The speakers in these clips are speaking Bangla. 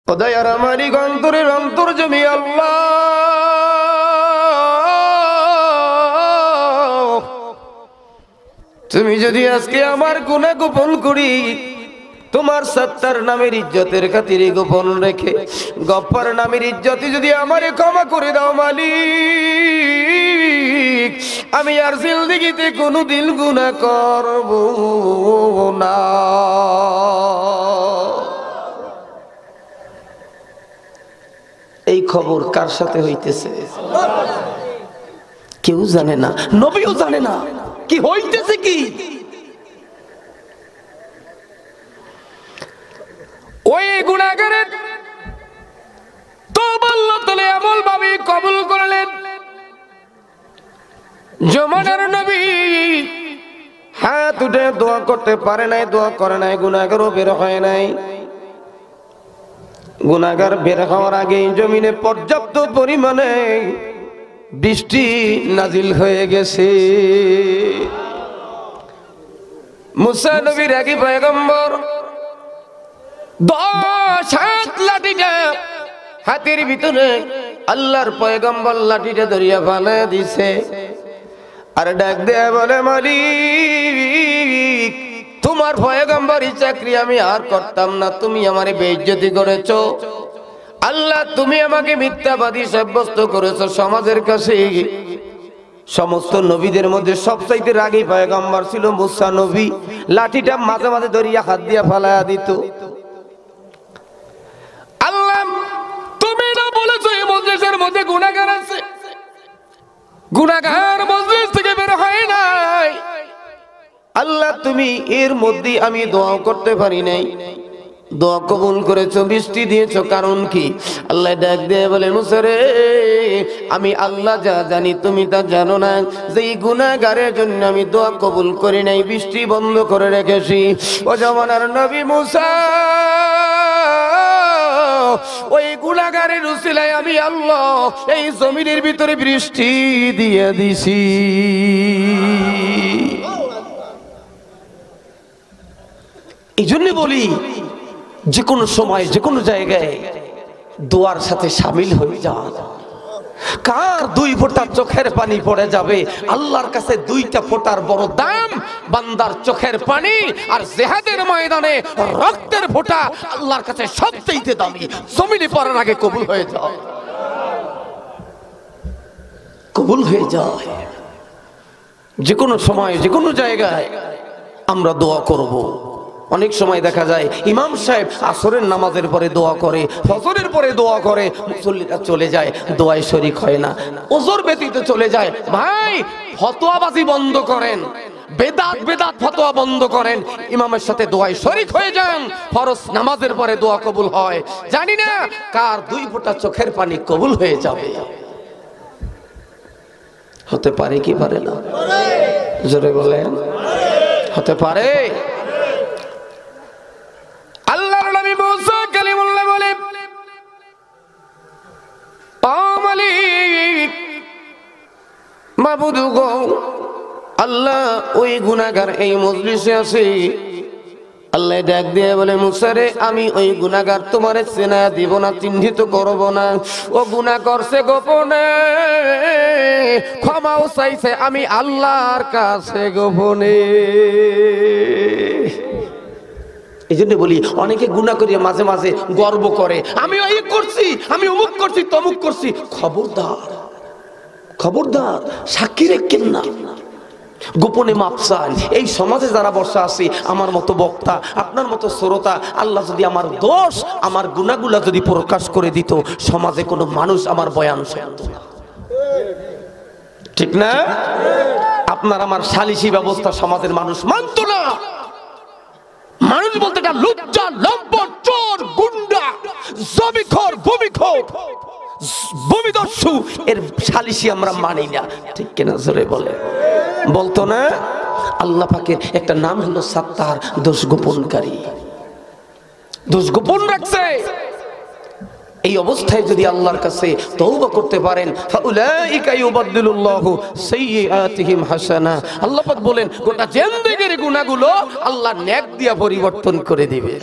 খোদায়ার আমারই অন্তরের অন্তর্যামী আল্লাহ, তুমি যদি আজকে আমার গুনাহ গোপন করি, তোমার সত্তার নামের ইজ্জতের খাতিরে গোপন রেখে গফফার নামের ইজ্জতে যদি আমারে ক্ষমা করে দাও মালিক, আমি আর জিন্দেগিতে কোনোদিন গুনাহ করব না। এই খবর কার সাথে হইতেছে? কেউ জানে না, নবীও জানে না কি হইতেছে। কি ওই গুনাহগারের তওবা আল্লাহ তাআলা এমন ভাবে কবুল করলেন, জমানার নবী হাত উঠে দোয়া করতে পারে নাই, দোয়া করে নাই, গুনাহগারও বের হয় নাই। গুনাহগার বের হওয়ার আগে জমিনে পর্যাপ্ত পরিমাণে বৃষ্টি নাজিল হয়ে গেছে। মুসা নবীর আগে পয়গম্বর 10 হাত লাঠিটা হাতের ভিতরে আল্লাহর পয়গম্বর লাঠিটা ধরিয়া ফালাইয়া দিছে, আর ডাক দেয়া বলে, মালিক তোমার পয়গম্বরী চাকরি আমি আর করতাম না, তুমি আমারে বেইজ্জতি করেছো। আল্লাহ তুমি আমাকে মিথ্যাবাদী সাব্যস্ত করেছো সমাজের কাছে। সমস্ত নবীদের মধ্যে সবচাইতে রাগী পয়গম্বর ছিল মুসা নবী। লাঠিটা মাঝে মাঝে ধরিয়া হাত দিয়া ফালাইয়া দিত। আল্লাহ তুমি না বলেছো এই মজলিসের মধ্যে গুনাহগার আছে, গুনাহগার মজলিস থেকে বের হয় নাই। আল্লাহ তুমি এর মধ্যে আমি দোয়া করতে পারি নাই, দোয়া কবুল করেছো, বৃষ্টি দিয়েছো, কারণ কি? আল্লাহ ডাক দিয়ে বলে, মুসা রে আমি আল্লাহ যা জানি তুমি তা জানো না, যে এই গুনাহগারের জন্য আমি দোয়া কবুল করি নাই, বৃষ্টি বন্ধ করে রেখেছি। ও জামানার নবী মুসা, ওই গুনাহগারের উসিলায় আমি আল্লাহ এই জমিনের ভিতরে বৃষ্টি দিয়ে দিছি। এই জন্য বলি, যে কোনো সময় যে কোনো জায়গায় দোয়ার সাথে শামিল হয়ে যান। কার 2 ফোঁটা চোখের পানি পড়ে যাবে, আল্লাহর কাছে 2টা ফোঁটার বড় দাম। বান্দার চোখের পানি আর জিহাদের ময়দানে রক্তের ফোঁটা আল্লাহর কাছে সবচেয়ে দামি। জমিনে পড়ার আগে কবুল হয়ে যায়, কবুল হয়ে যায়। যে কোনো সময় যে কোনো জায়গায় আমরা দোয়া করব। অনেক সময় দেখা যায় ইমাম সাহেব আসরের নামাজের পরে দোয়া করে, ফজরের পরে দোয়া করে, মুসল্লিরা চলে যায়, দোয়ায় শরীক হয় না, ওজর ব্যতীত চলে যায়। ভাই ফতোয়াবাজি বন্ধ করেন, বেদাত ফতোয়া বন্ধ করেন, ইমামের সাথে দোয়ায় শরীক হয়ে যান। ফরজ নামাজের পরে দোয়া কবুল হয়। জানি না কার 2 ফোঁটা চোখের পানি কবুল হয়ে যাবে। হতে পারে কি পারে না? জোরে বলেন, হতে পারে। আল্লাহর নবী মুসা কালিমুল্লাহ বলে, ও মালিক মাবুদ গো, আল্লাহ ওই গুনাহগার এই মজলিসে আছে। আল্লাহ ডাক দিয়ে বলে, মুসা রে আমি ওই গুনাহগার তোমারে চেনা দিব না, চিহ্নিত করব না। ও গুনাহ করছে গোপনে, ক্ষমাও চাইছে আমি আল্লাহর কাছে গোপনে। এই জন্য বলি, অনেকে গুনাহ করিয়া মাঝে মাঝে গর্ব করে, আমি এই করছি, আমি অমুক করছি, তমুক করছি। খবরদার, খবরদার, সাক্ষী রেখেন না, গোপনে মাপ চান। এই সমাজে যারা বসা আছে, আমার মতো বক্তা, আপনার মতো শ্রোতা, আল্লাহ যদি আমার দোষ, আমার গুনাহগুলা যদি প্রকাশ করে দিত, সমাজে কোনো মানুষ আমার বয়ান শুনত না। ঠিক না? আপনার আমার সালিশি ব্যবস্থা সমাজের মানুষ মানত না। মানুষ বলতে একটা লুচ্চা, লম্পট, চোর, গুন্ডা, জমিখোর, ভূমিখোর, ভূমিদস্যু, এর সালিশি আমরা মানি না। ঠিক কিনা? জোরে বলে বলতো না? আল্লাহ পাকের একটা নাম হলো সাত্তার, দোষ গোপনকারী। দোষ গোপন রাখছে। এই অবস্থায় যদি আল্লাহর কাছে তওবা করতে পারেন, ফাউলাইকা ইউবাদদিলুল্লাহু সাইয়্যাতিহিম হাসানা। আল্লাহ পাক বলেন, গোটা জিন্দেগির গুনাহগুলো আল্লাহ নেক দিয়া পরিবর্তন করে দিবে।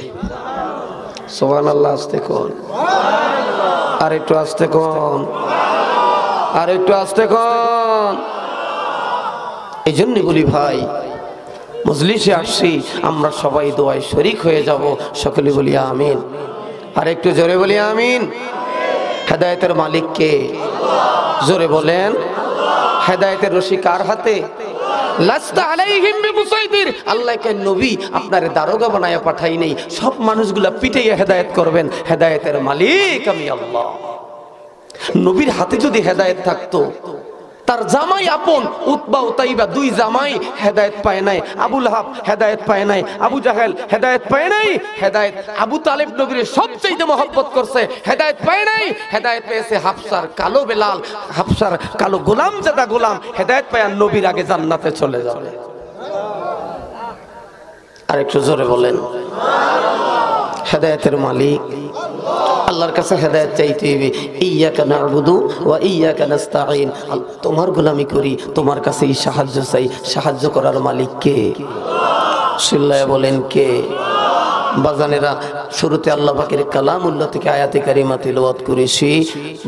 সুবহানাল্লাহ। আস্তে কোন, আর একটু আস্তে কোন, আর একটু আস্তে কোন। এই জন্য বলি ভাই, মজলিসে আসছি আমরা সবাই দোয়ায় শরীক হয়ে যাব। সকলে বলি আমিন, আর একটু জোরে বলি আমিন। হেদায়েতের মালিক কে? জোরে বলেন। হেদায়েতের রশি কার হাতে? লাস্তা আলাইহিম বিমুসাইতির। আল্লাহকে নবী আপনারে দারোগা বানায়া পাঠাই নেই, সব মানুষগুলা পিটাইয়া হেদায়েত করবেন। হেদায়েতের মালিক আমি আল্লাহ। নবীর হাতে যদি হেদায়েত থাকতো, তার জামাই আপন উতবা উতাইবা দুই জামাই হেদায়েত পায় নাই, আবু লাহাব হেদায়েত পায় নাই, আবু জাহেল হেদায়েত পায় নাই। হেদায়েত আবু তালেব নবীর সবচেয়ে মহব্বত করছে, হেদায়েত পায় নাই। হেদায়েত পেয়েছে হাফসার কালো বেলাল, হাফসার কালো গোলাম জাদা গোলাম। হেদায়েত পায় নবীর আগে জান্নাতে চলে যাবে। আর একটু জোরে বলেন হেদায়েতের মালিক আল্লাহর কাছে হেদায়েত চাইতে হবে। ইয়্যাকা না'বুদু ওয়া ইয়্যাকা নাস্তাঈন। তোমার গোলামি করি, তোমার কাছেই সাহায্য চাই। সাহায্য করার মালিক কে? চিল্লায়া বলেন কে? বাজানেরা, শুরুতে আল্লাহ পাকের কালামুল্লাহ থেকে আয়াতে কারিমা তিলাওয়াত করেছি।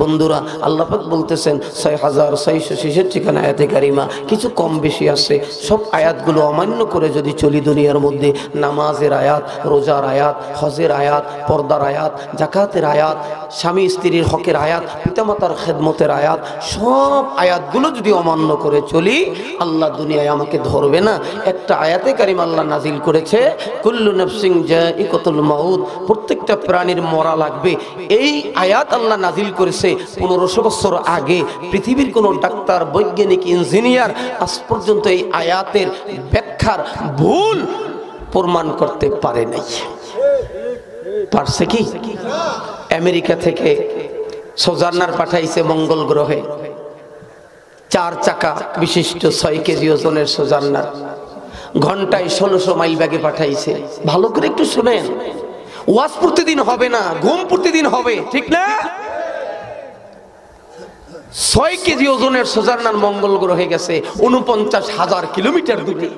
বন্ধুরা, আল্লাহ পাক বলতেছেন ৬৬৬৬ আয়াতে কারিমা, কিছু কম বেশি আছে। সব আয়াতগুলো অমান্য করে যদি চলি দুনিয়ার মধ্যে, নামাজের আয়াত, রোজার আয়াত, হজের আয়াত, পর্দার আয়াত, যাকাতের আয়াত, স্বামী স্ত্রীর হকের আয়াত, পিতামাতার খেদমতের আয়াত, সব আয়াতগুলো যদি অমান্য করে চলি, আল্লাহ দুনিয়ায় আমাকে ধরবে না। একটা আয়াতে কারিমা আল্লাহ নাজিল করেছে, কুল্লু নাফসিন যায়িকাতুল মাউত, প্রত্যেকটা প্রাণীর মরা লাগবে। এই আয়াত আল্লাহ নাজিল করেছে 1500 বছর আগে। পৃথিবীর কোন ডাক্তার, বৈজ্ঞানিক, ইঞ্জিনিয়ার আজ পর্যন্ত এই আয়াতের ব্যাখ্যার ভুল প্রমাণ করতে পারে নাই। পারছে কি? আমেরিকা থেকে সোজার্নার পাঠাইছে মঙ্গল গ্রহে, 4 চাকা বিশিষ্ট 6 কেজি ওজনের সোজার্নার। ঘন্টায় 1600 মাইল বেগে পাঠাইছে। ভালো করে একটু শুনেন, ওয়াজ প্রতিদিন হবে না, ঘুম প্রতিদিন হবে, ঠিক না? 6 কেজি ওজনের সোজার্নার মঙ্গল গ্রহে গেছে 49,000 কিলোমিটার দূরে।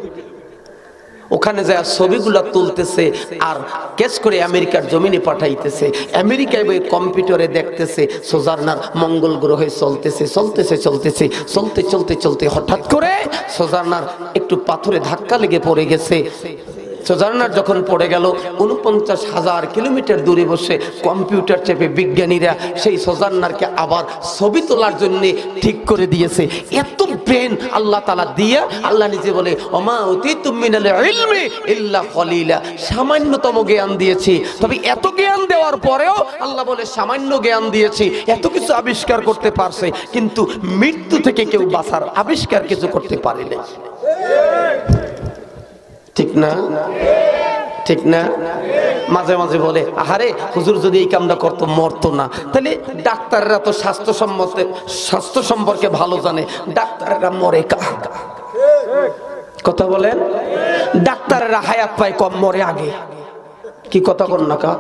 ওখানে যায় ছবিগুলা তুলতেছে আর কেস করে আমেরিকার জমিনে পাঠাইতেছে। আমেরিকায় বই কম্পিউটারে দেখতেছে সোজার্নার মঙ্গল গ্রহে চলতেছে চলতেছে চলতেছে চলতে চলতে চলতে হঠাৎ করে সোজার্নার একটু পাথরে ধাক্কা লেগে পড়ে গেছে। সোজার্নার যখন পড়ে গেল, 49,000 কিলোমিটার দূরে বসে কম্পিউটার চেপে বিজ্ঞানীরা সেই সোজার্নারকে আবার ছবি তোলার জন্য ঠিক করে দিয়েছে। এত ব্রেন আল্লাহ তাআলা দিয়ে, আল্লাহ নিজে বলে ওমা উতিতুম মিনাল ইলমি ইল্লা কলিলা, সামান্যতম জ্ঞান দিয়েছি। তবে এত জ্ঞান দেওয়ার পরেও আল্লাহ বলে সামান্য জ্ঞান দিয়েছি। এত কিছু আবিষ্কার করতে পারছে, কিন্তু মৃত্যু থেকে কেউ বাঁচার আবিষ্কার কিছু করতে পারে না। ঠিক না? ঠিক না? মাঝে মাঝে বলে আহারে হুজুর যদি এই কামটা করতো মরতো না। তাহলে ডাক্তাররা তো স্বাস্থ্য সম্পর্কে ভালো জানে, ডাক্তাররা মরে কথা বলেন? ডাক্তাররা হায়াত পায় কম, মরে আগে। কি কথা কর না কা?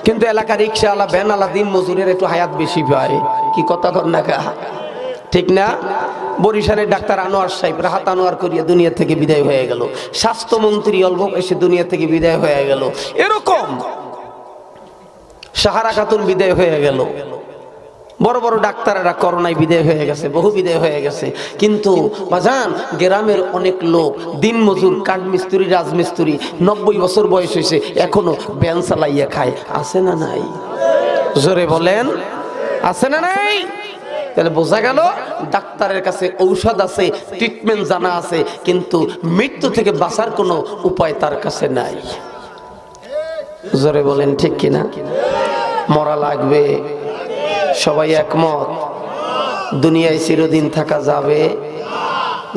কিন্তু এলাকার রিক্সাওয়ালা, ভ্যানওয়ালা, দিন মজুরের একটু হায়াত বেশি পায়। কি কথা কর না কা? ঠিক না? বরিশালের ডাক্তার আনোয়ার সাহেব রাহাত আনোয়ার করিয়া দুনিয়া থেকে বিদায় হয়ে গেল। স্বাস্থ্যমন্ত্রী অল্প বয়সে দুনিয়া থেকে বিদায় হয়ে গেল। এরকম সাহারা খাতুন বিদায় হয়ে গেল। বড় বড় ডাক্তারেরা করোনায় বিদায় হয়ে গেছে, বহু বিদায় হয়ে গেছে। কিন্তু বাজান, গ্রামের অনেক লোক দিন মজুর, কাঠ মিস্ত্রি, রাজমিস্ত্রি, 90 বছর বয়স হয়েছে, এখনো ভ্যান চালাইয়া খায়। আছে না নাই? জোরে বলেন, আছে না নাই? তাহলে বোঝা গেল ডাক্তারের কাছে ঔষধ আছে, ট্রিটমেন্ট জানা আছে, কিন্তু মৃত্যু থেকে বাঁচার কোনো উপায় তার কাছে নাই। জোরে বলেন ঠিক কিনা? মরা লাগবে, সবাই একমত? দুনিয়ায় চিরদিন থাকা যাবে?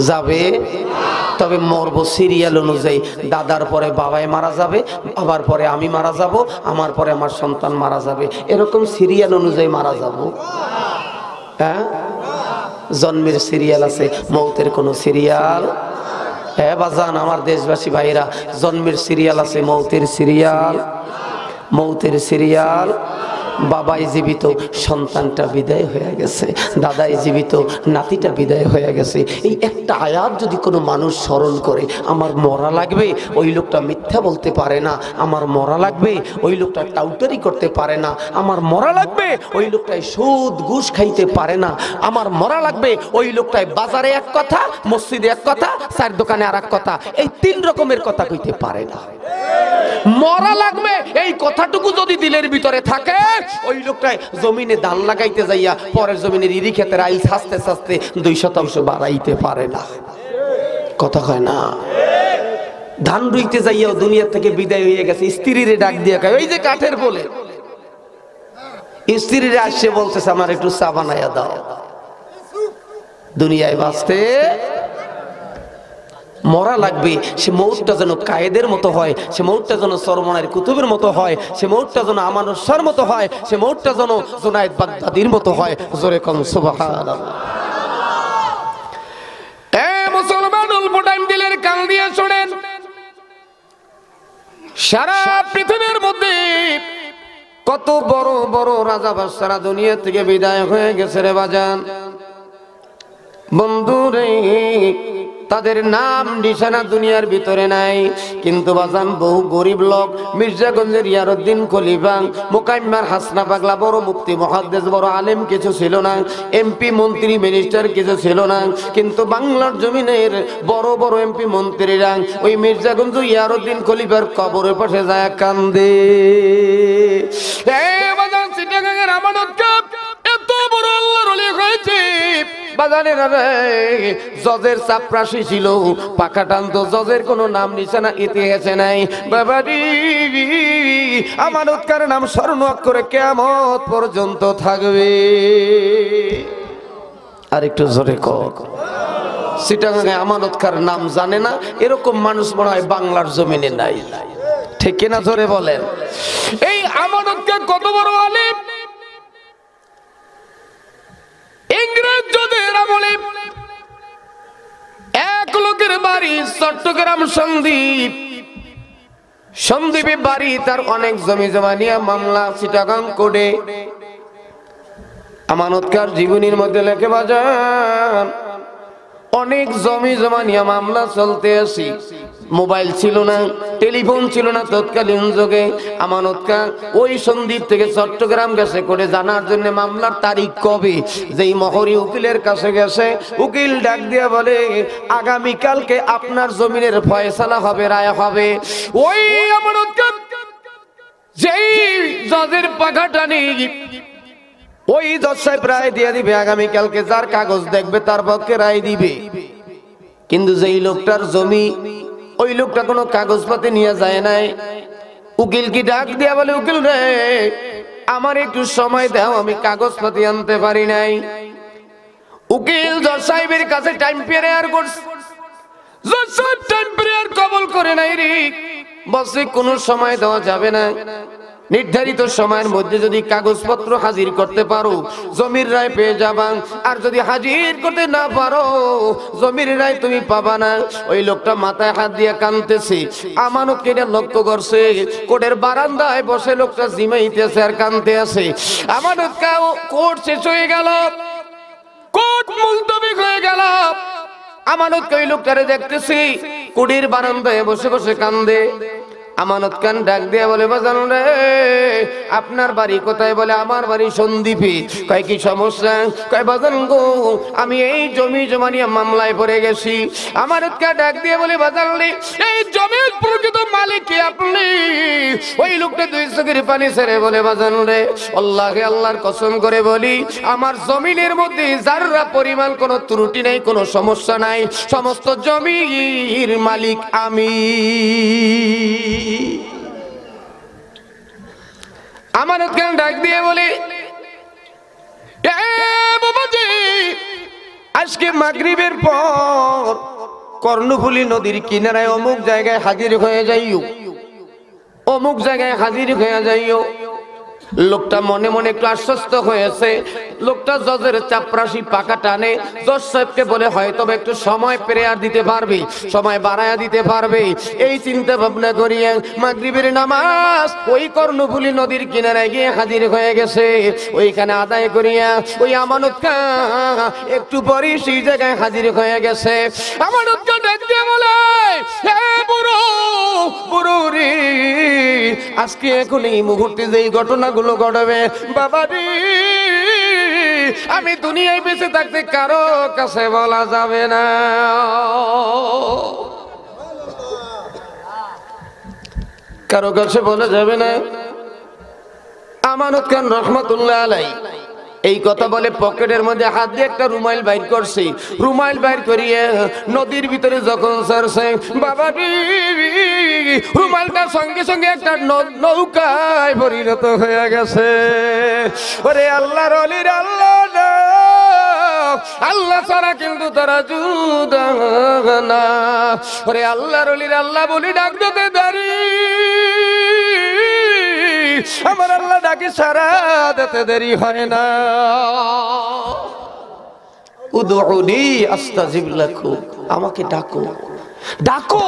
যাবে। তবে মরবো সিরিয়াল অনুযায়ী। দাদার পরে বাবাই মারা যাবে, বাবার পরে আমি মারা যাব, আমার পরে আমার সন্তান মারা যাবে, এরকম সিরিয়াল অনুযায়ী মারা যাব। হ্যাঁ, জন্মের সিরিয়াল আছে, মৌতের কোনো সিরিয়াল? হ্যাঁ বাজান, আমার দেশবাসী ভাইরা, জন্মের সিরিয়াল আছে, মৌতের সিরিয়াল? মৌতের সিরিয়াল বাবাই জীবিত, সন্তানটা বিদায় হয়ে গেছে, দাদাই জীবিত, নাতিটা বিদায় হয়ে গেছে। এই একটা আয়াত যদি কোনো মানুষ স্মরণ করে, আমার মরা লাগবে, ওই লোকটা মিথ্যা বলতে পারে না। আমার মরা লাগবে, ওই লোকটা টাউটারি করতে পারে না। আমার মরা লাগবে, ওই লোকটাই সুদ ঘুষ খাইতে পারে না। আমার মরা লাগবে, ওই লোকটাই বাজারে এক কথা, মসজিদে এক কথা, চার দোকানে আর এক কথা, এই 3 রকমের কথা কইতে পারে না। মরা লাগবে এই কথাটুকু যদি দিলের ভিতরে থাকে, ওই লোকটাই জমিনে ধান লাগাইতে যাইয়া পরের জমিনের ইরি ক্ষেতের আইল ছাস্তে ছাস্তে 2% বাড়াইতে পারে না। কথা কয় না? ধান রুইতে যাইয়াও দুনিয়া থেকে বিদায় হয়ে গেছে, স্ত্রীরে ডাক দিয়া কয়, ওই যে কাঠের বলে, স্ত্রীরে আসছে বলতেছে আমার একটু চা বানাইয়া দাও। দুনিয়ায় বাঁচতে মরা লাগবে, সে মৌতটা যেন কায়েদের মতো হয়, সে মৌতটা যেন সরমনের কুতুবের মতো হয়, সে মৌতটা যেন আমানুর শাহর মতো হয়, সে মৌতটা যেন জুনায়েদ বাগদাদির মতো হয়। জোরে কম সুবহানাল্লাহ। এ মুসলমান, অল্প টাইম দিলের কান দিয়ে শোনেন, সারা পৃথিবীর মধ্যে কত বড় বড় রাজা বাদশারা দুনিয়া থেকে বিদায় হয়ে গেছে রে বাজান। বন্ধু রে, তাদের নাম নিশানা দুনিয়ার ভিতরে নাই, কিন্তু বাজান বহু গরিব লোক, মির্জাগঞ্জের ইয়ারউদ্দিন খলিফা, মুকাইম্মার হাসনা পাগলা, বড় মুফতি মুহাদ্দিস, বড় আলেম কিছু ছিল না, এমপি মন্ত্রী মিনিস্টার কিছু ছিল না, কিন্তু বাংলার জমিনের বড় বড় এমপি মন্ত্রীরা ওই মির্জাগঞ্জ ইয়ারউদ্দিন খলিফার কবরের পাশে যায় কান্দে। এই বাজান চিটাগাঙ্গের আমানত কাপ এত বড় আল্লাহর ওলি হয়েছে বাজানের জজের চাপরাশি ছিল, পাখা টানতো, জজের কোনো নাম নিশানা ইতিহাসে নাই। বাবারি আমানতকার নাম স্মরণ করে কিয়ামত পর্যন্ত থাকবে। আর একটু জোরে কও। চিটাগাঙ্গে আমানতকার নাম জানে না এরকম মানুষ মনে হয় বাংলার জমিনে নাই, ঠিক কিনা? জোরে বলেন। এই আমানতকার কত বড় আলেম, ইংরেজ জজের আমলে এক লোকের বাড়ি চট্টগ্রাম সন্দ্বীপে বাড়ি, তার অনেক জমি জমা নিয়ে মামলা চিটাগাং কোর্টে। আমানতকার জীবনীর মধ্যে লেখে বাজান, অনেক জমি জমা নিয়ে মামলা চলতে আসি, মোবাইল ছিল না, টেলিফোন ছিল না তৎকালীন যুগে। আমানতকার ওই সন্দ্বীপ থেকে চট্টগ্রাম গেছে করে জানার জন্য মামলার তারিখ কবে। যেই মহরি উকিলের কাছে গেছে, উকিল ডাক দিয়া বলে আগামীকালকে আপনার জমিনের ফয়সালা হবে, রায় হবে। ওই আমানতকার যেই জজের পাখা টানি, ওই জজ সাহেব রায় দিয়ে দিবে আগামীকালকে, যার কাগজ দেখবে তার পক্ষে রায় দিবে। কিন্তু যেই লোকটার জমি, ওই লোকটা কোনো কাগজপাতি নিয়ে যায় নাই। উকিল কি ডাক দিয়া বলে, উকিল রে আমার একটু সময় দাও, আমি কাগজপাতি আনতে পারি নাই। উকিল জজ সাহেবের কাছে টাইম পিরিয়ড করছে, জজ সাহেব টাইম পিরিয়ড কবুল করে নাই রে, বসে কোনো সময় দেওয়া যাবে না, নির্ধারিত সময়ের মধ্যে যদি কাগজপত্র হাজির করতে পারো জমির রায় পেয়ে যাবা, আর যদি হাজির করতে না পারো জমির রায় তুমি পাবা না। ওই লোকটা মাথায় হাত দিয়ে কাঁদতেছে, আমানত কেটে লক্ষ্য করছে, কোর্টের বারান্দায় বসে লোকটা জিমাইতেছে আর কাঁদতে আছে। আমানত কোর্ট শেষ হয়ে গেল, কোর্ট মুলতবি হয়ে গেল। আমানত ওই লোকটারে দেখতেছি কোর্টের বারান্দায় বসে বসে কান্দে। আমানত খান ডাক দিয়া বলে, বাজান রে আপনার বাড়ি কোথায়? বলে আমার বাড়ি সন্দ্বীপে। কয় কি সমস্যা? কয় বাজান গো আমি এই জমি জমা নিয়ে মামলায় পড়ে গেছি। আমানত খান ডাক দিয়ে বলে, বাজান রে এই জমির প্রকৃত মালিক কি আপনি? ওই লোকটা দুই চোখের পানি ছেড়ে বলে, বাজান রে আল্লাহকে আল্লাহর কসম করে বলি আমার জমিনের মধ্যে যাররা পরিমাণ কোনো ত্রুটি নাই, কোনো সমস্যা নাই, সমস্ত জমির মালিক আমি। আমানত খান ডাক দিয়ে বলে, বাবাজি আজকে মাগরিবের পর কর্ণফুলী নদীর কিনারায় অমুক জায়গায় হাজির হয়ে যাইও, অমুক জায়গায় হাজির হয়ে যাইও। লোকটা মনে মনে একটু আশ্বস্ত হয়েছে, লোকটা জজের চাপরাশি পাকা টানে। জজ সাহেবকে বলে হয়তো একটু সময় প্রেয়ার দিতে পারবে, সময় বাড়ায়া দিতে পারবে। এই চিন্তা ভাবনা করিয়া মাগরিবের নামাজ ওই কর্ণফুলী নদীর কিনারায় গিয়ে হাজির হয়ে গেছে। ওইখানে আদায় করিয়া ওই আমানত খান একটু পরে সেই জায়গায় হাজির হয়ে গেছে। আমানত খান ডাক দিয়ে বলে, হে বুড়ো, বুড়ো রে, আজকে এখন এই মুহূর্তে যেই ঘটনাগুলো ঘটবে, বাবা রে, আমি দুনিয়ায় বেঁচে থাকতে কারো কাছে বলা যাবে না। কারো কাছে বলা যাবে না। আমানত খান রহমাতুল্লাহ আলাইহি এই কথা বলে পকেটের মধ্যে হাত দিয়ে একটা রুমাইল বাইর করছে। রুমাইল বাইর করিয়ে নদীর ভিতরে যখন ছাড়ছে, বাবা রুমাইলটার সঙ্গে সঙ্গে একটা নৌকায় পরিণত হয়ে গেছে। ওরে আল্লাহর ওলির আল্লাহ না, আল্লাহ ছাড়া কিন্তু তারা জুদা না। ওরে আল্লাহর ওলির আল্লাহ বলি ডাক দিতে দাঁড়ি, আমার আল্লাহ ডাকে সারা দিতে দেরি হয় না। উদউনি আস্তাজিব লাকুম, আমাকে ডাকো, ডাকো,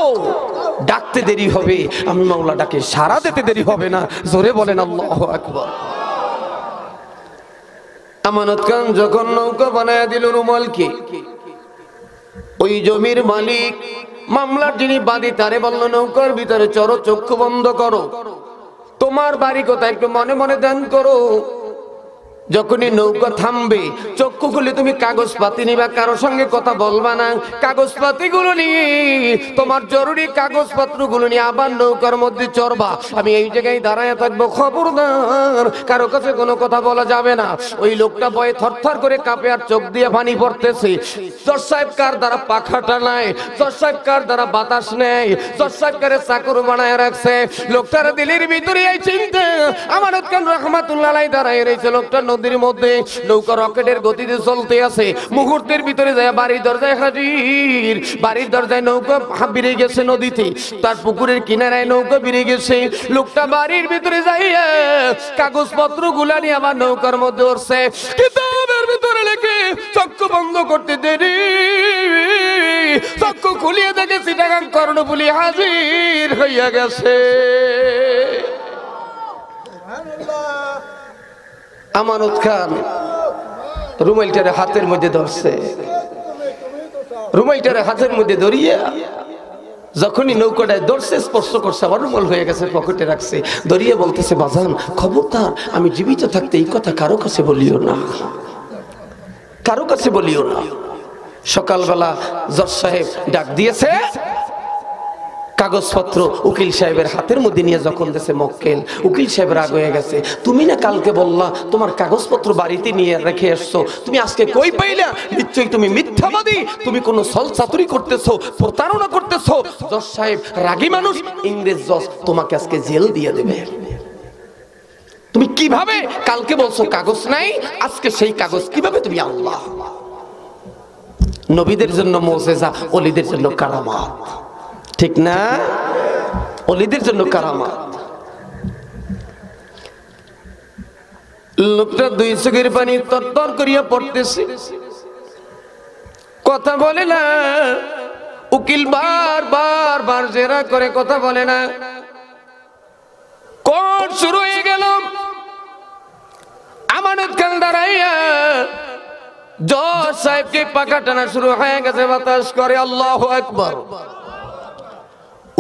ডাকতে দেরি হবে, আমি মাওলা ডাকে সারা দিতে দেরি হবে না। জোরে বলেন আল্লাহু আকবার। আমানত খান যখন নৌকা বানায়া দিল রুমালকে, ওই জমির মালিক মামলার যিনি বাদী তারে বলল, নৌকার ভিতরে চড়ো, চক্ষু বন্ধ করো, তোমার বাড়ি কথা একটু মনে মনে ধ্যান করো। যখনই নৌকা থামবে চক্ষু খুলে তুমি কাগজপাতি নিবা, কারো সঙ্গে কথা বলবা না। কাগজপাতি গুলো নিয়ে, তোমার জরুরি কাগজপত্র গুলো নিয়ে আবার নৌকার মধ্যে চড়বা। আমি এই জায়গায় দাঁড়ায় থাকবো, খবরদার কারো কাছে কোনো কথা বলা যাবে না। ওই লোকটা ভয়ে থরথর করে কাঁপে আর চোখ দিয়ে পানি পড়তেছে। জজ সাহেব কার দ্বারা পাখা টানায়, জজ সাহেব কার দ্বারা বাতাস নেয়, জজ সাহেব কারে চাকর বানায় রাখছে। লোকটার দিলের ভিতরে এই চিন্তা। আমানত খান রহমাতুল্লাহ আলাইহি দাঁড়ায় রয়েছে। লোকটা নদীর মধ্যে, নৌকা রকেটের গতিতে চলতে আছে। মুহূর্তের ভিতরে যায় বাড়ির দরজায় হাজির। বাড়ির দরজায় নৌকা বেরিয়ে গেছে নদীতে, তার পুকুরের কিনারায় নৌকা বেরিয়ে গেছে। লোকটা বাড়ির ভিতরে যাইয়া কাগজপত্র গুলা নিয়ে আমার নৌকার মধ্যে উঠছে। কিতাবের ভিতরে লেখে চক্ষু বন্ধ করতে দেরি, চক্ষু খুলিয়ে দেখে চিটাগাং কর্ণফুলী হাজির হইয়া গেছে। আমানত খান রুমাইলটারে হাতের মধ্যে ধরছে। রুমাইলটারে হাতের মধ্যে ধরিয়া যখনই নৌকাটায় ধরছে, স্পর্শ করছে, আবার রুমাল হয়ে গেছে, পকেটে রাখছে। ধরিয়ে বলতেছে, বাজান খবরদার, আমি জীবিত থাকতে এই কথা কারো কাছে বলিও না, কারো কাছে বলিও না। সকালবেলা জজ সাহেব ডাক দিয়েছে, কাগজপত্র উকিল সাহেবের হাতের মধ্যে নিয়ে যখন দেশে মক্কেল, উকিল সাহেব রাগ হয়ে গেছে। তুমি না কালকে বললা তোমার কাগজপত্র বাড়িতে নিয়ে রেখে এসছো, তুমি আজকে কই পাইলা? নিশ্চয়ই তুমি মিথ্যাবাদী, তুমি কোনো ছলচাতুরি করতেছো, প্রতারণা করতেছো। জজ সাহেব রাগী মানুষ, ইংরেজ জজ, তোমাকে আজকে জেল দিয়ে দেবে। তুমি কিভাবে কালকে বলছো কাগজ নাই, আজকে সেই কাগজ কিভাবে তুমি আল্লাহ? নবীদের জন্য মুজিজা, ওলিদের জন্য কারামাত, ঠিক না? ওলিদের জন্য কারামাত। লোকটা দুই চোখের পানি তরতর করিয়া পড়তেছে, কথা বলে না। উকিল বার জেরা করে, কথা বলে না। কোর্ট শুরু হয়ে গেল। আমানত খান দাঁড়াইয়া জজ সাহেবকে পাকা টানা শুরু হয়ে গেছে, বাতাস করে আল্লাহু আকবার।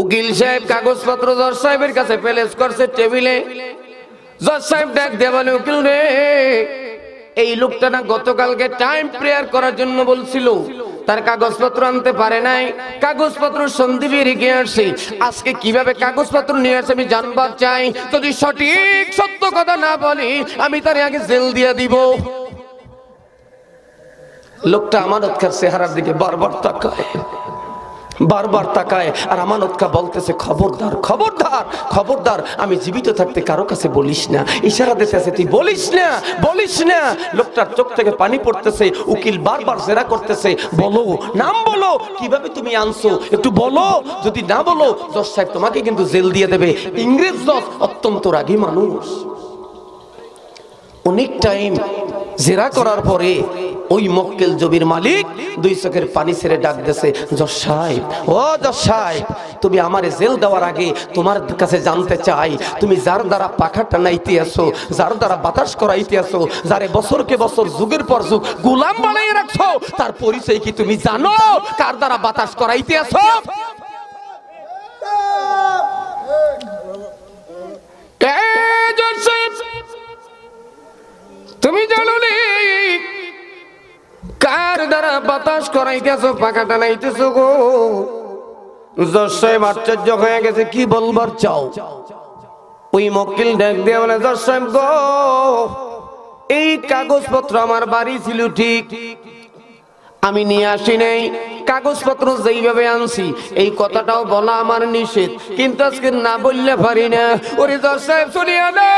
উকিল সাহেব কাগজপত্র জজ সাহেবের কাছে পেশ করছে টেবিলে। জজ সাহেব ডাক দিয়ে বলে, উকিল রে, এই লোকটা না গতকালকে টাইম প্রেয়ার করার জন্য বলছিল, তার কাগজপত্র আনতে পারে নাই, কাগজপত্র সন্দীপে রেখে আসছে। আজকে কিভাবে কাগজপত্র নিয়ে আসে আমি জানবার চাই। যদি সঠিক সত্য কথা না বলি আমি তার আগে জেল দিয়ে দিব। লোকটা আমানত খার চেহারার দিকে বারবার তাকায়, আর আমানত খা বলতেছে, খবরদার খবরদার খবরদার, আমি জীবিত থাকতে কারো কাছে বলিস না। ইশারা দিতেছে, তুই বলিস না বলিস না। লোকটার চোখ থেকে পানি পড়তেছে। উকিল বারবার জেরা করতেছে, বলো, নাম বলো, কিভাবে তুমি আনছো একটু বলো। যদি না বলো জজ সাহেব তোমাকে কিন্তু জেল দিয়ে দেবে। ইংরেজ জজ অত্যন্ত রাগী মানুষ। অনেক টাইম জেরা করার পরে ওই মক্কেল জমির মালিক দুই চোখের পানি ছেড়ে ডাক দিয়েছে, জজ সাহেব, ও জজ সাহেব, তুমি আমারে জেল দেওয়ার আগে তোমার কাছে জানতে চাই, তুমি যার দ্বারা পাখা টানাইতে আসো, যার দ্বারা বাতাস করাইতে আসো, যারে বছরকে বছর যুগের পর যুগ গোলাম বানাইয়ে রাখছো, তার পরিচয় কি তুমি জানো? কার দ্বারা বাতাস করাইতে আসো? তুমি জানো নি কার দ্বারা বাতাস করাইতেছো, পাখা টানাইতেছো গো? জজ সাহেব আশ্চর্য হয়ে গেছে, কি বলবার চাও? ওই মক্কেল ডাক দিয়ে বলে, জজ সাহেব গো, এই কাগজপত্র আমার বাড়ি ছিল ঠিক, আমি নিয়ে আসি নাই, কাগজপত্র যেইভাবে আনছি এই কথাটাও বলা আমার নিষেধ, কিন্তু আজকে না বললে পারি না। ওরে জজ সাহেব শুনিয়া না,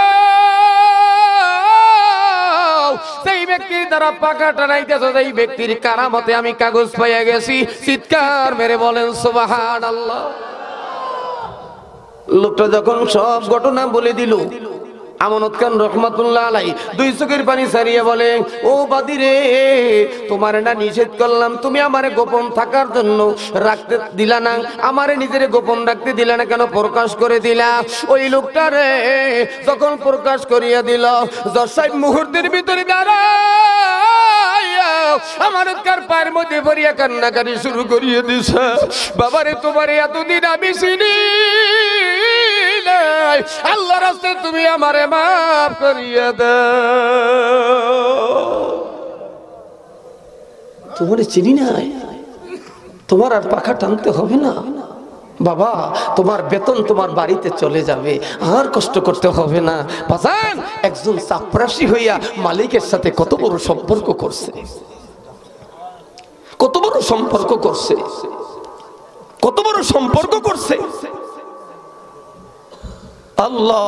সেই ব্যক্তির দ্বারা পাখা টানাইতেছ, সেই ব্যক্তির কারামতে আমি কাগজ পাইয়া গেছি। চিৎকার মেরে বলেন সুবহানাল্লাহ। লোকটা যখন সব ঘটনা বলে দিল, আমানত খান রহমাতুল্লাহ আলাইহি দুই চোখের পানি ছাড়িয়ে বলে, ও বাদী রে, তোমার না নিষেধ করলাম, তুমি আমারে গোপন থাকার জন্য রাখতে দিলা না, আমারে নিজের গোপন রাখতে দিলা না, কেন প্রকাশ করে দিলা? ওই লোকটা রে যখন প্রকাশ করিয়া দিল, জজ সাহেব মুহূর্তের ভিতরে দাঁড়াইয়া আমানত খান পায়ের মধ্যে পড়িয়া কান্নাকাটি শুরু করিয়ে দিছে। বাবারে, তোমারে এতদিন আমি চিনি, আল্লাহর রাস্তায় তুমি আমারে মাফ করিয়ে দাও। তোমারে চিনি নাই, তোমার আর পাখা টানতে হবে না বাবা, তোমার বেতন তোমার বাড়িতে চলে যাবে, আর কষ্ট করতে হবে না। বাজান, একজন চাপরাশি হইয়া মালিকের সাথে কত বড় সম্পর্ক করছে, কত বড় সম্পর্ক করছে, কত বড় সম্পর্ক করছে। আল্লাহ,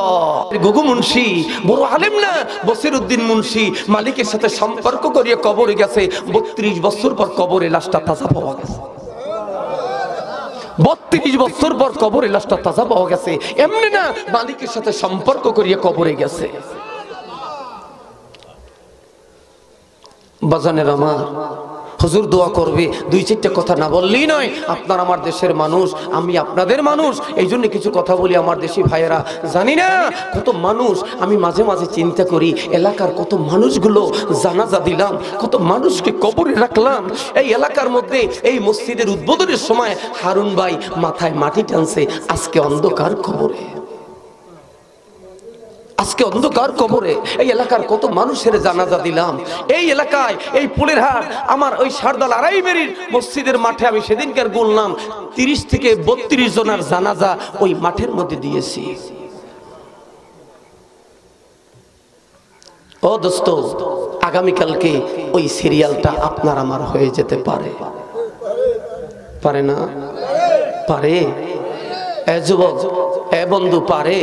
গুগু মুন্সি বড় আলেম না, বসিরউদ্দিন মুন্সি মালিকের সাথে সম্পর্ক করিয়ে কবরে গেছে, 32 বছর পর কবরে লাশটা তাজা পাওয়া গেছে। 32 বছর পর কবরে লাশটা তাজা পাওয়া গেছে, এমনি না, মালিকের সাথে সম্পর্ক করিয়ে কবরে গেছে। বাজানের আমার, হুজুর দোয়া করবে, 2-4টা কথা না বললেই নয়। আপনার আমার দেশের মানুষ, আমি আপনাদের মানুষ, এই জন্য কিছু কথা বলি। আমার দেশি ভাইয়েরা, জানি না কত মানুষ, আমি মাঝে মাঝে চিন্তা করি, এলাকার কত মানুষগুলো জানাজা দিলাম, কত মানুষকে কবরে রাখলাম। এই এলাকার মধ্যে এই মসজিদের উদ্বোধনের সময় হারুন ভাই মাথায় মাটি টানছে, আজকে অন্ধকার কবরে, আজকে অন্ধকার কবরে। এই এলাকার কত মানুষের জানাজা দিলাম। এই এলাকায়, এই পুলের হাট, আমার ওই শারদাল আড়াইবেরির মসজিদের মাঠে আমি সেদিনকার বললাম 30 থেকে 32 জনের জানাজা ওই মাঠের মধ্যে দিয়েছি। ও দোস্ত, আগামীকালকে ওই সিরিয়ালটা আপনার আমার হয়ে যেতে পারে, পারে না? পারে? এ যুবক, এ বন্ধু, পারে?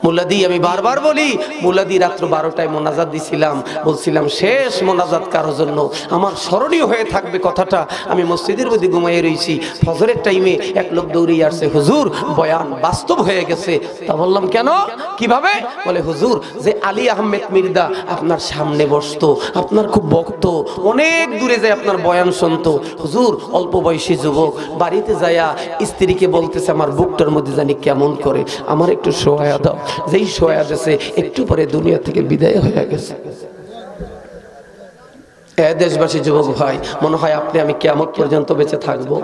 মুলাদি, আমি বারবার বলি, মুলাদি রাত্র 12টায় মোনাজাত দিছিলাম, বলছিলাম শেষ মোনাজাত কারোর জন্য, আমার স্মরণীয় হয়ে থাকবে কথাটা। আমি মসজিদের মধ্যে ঘুমাইয়ে রয়েছি, ফজরের টাইমে এক লোক দৌড়িয়ে আসছে, হুজুর বয়ান বাস্তব হয়ে গেছে। তা বললাম, কেন, কিভাবে? বলে, হুজুর, যে আলী আহমেদ মির্দা আপনার সামনে বসতো, আপনার খুব ভক্ত, অনেক দূরে যায় আপনার বয়ান শুনতো, হুজুর অল্প বয়সী যুবক বাড়িতে যায়া স্ত্রীকে বলতেছে, আমার বুকটার মধ্যে জানি কেমন করে, আমার একটু সহায় দাও। যেই সহায় আছে, একটু পরে দুনিয়া থেকে বিদায় হয়ে গেছে। এ দেশবাসী, যুবক ভাই, মনে হয় আপনি আমি কিয়ামত পর্যন্ত বেঁচে থাকবো?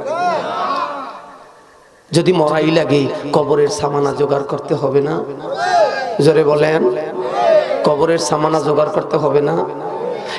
যদি মরাই লাগে, কবরের সামানা জোগাড় করতে হবে না? জোরে বলেন, কবরের সামানা জোগাড় করতে হবে না?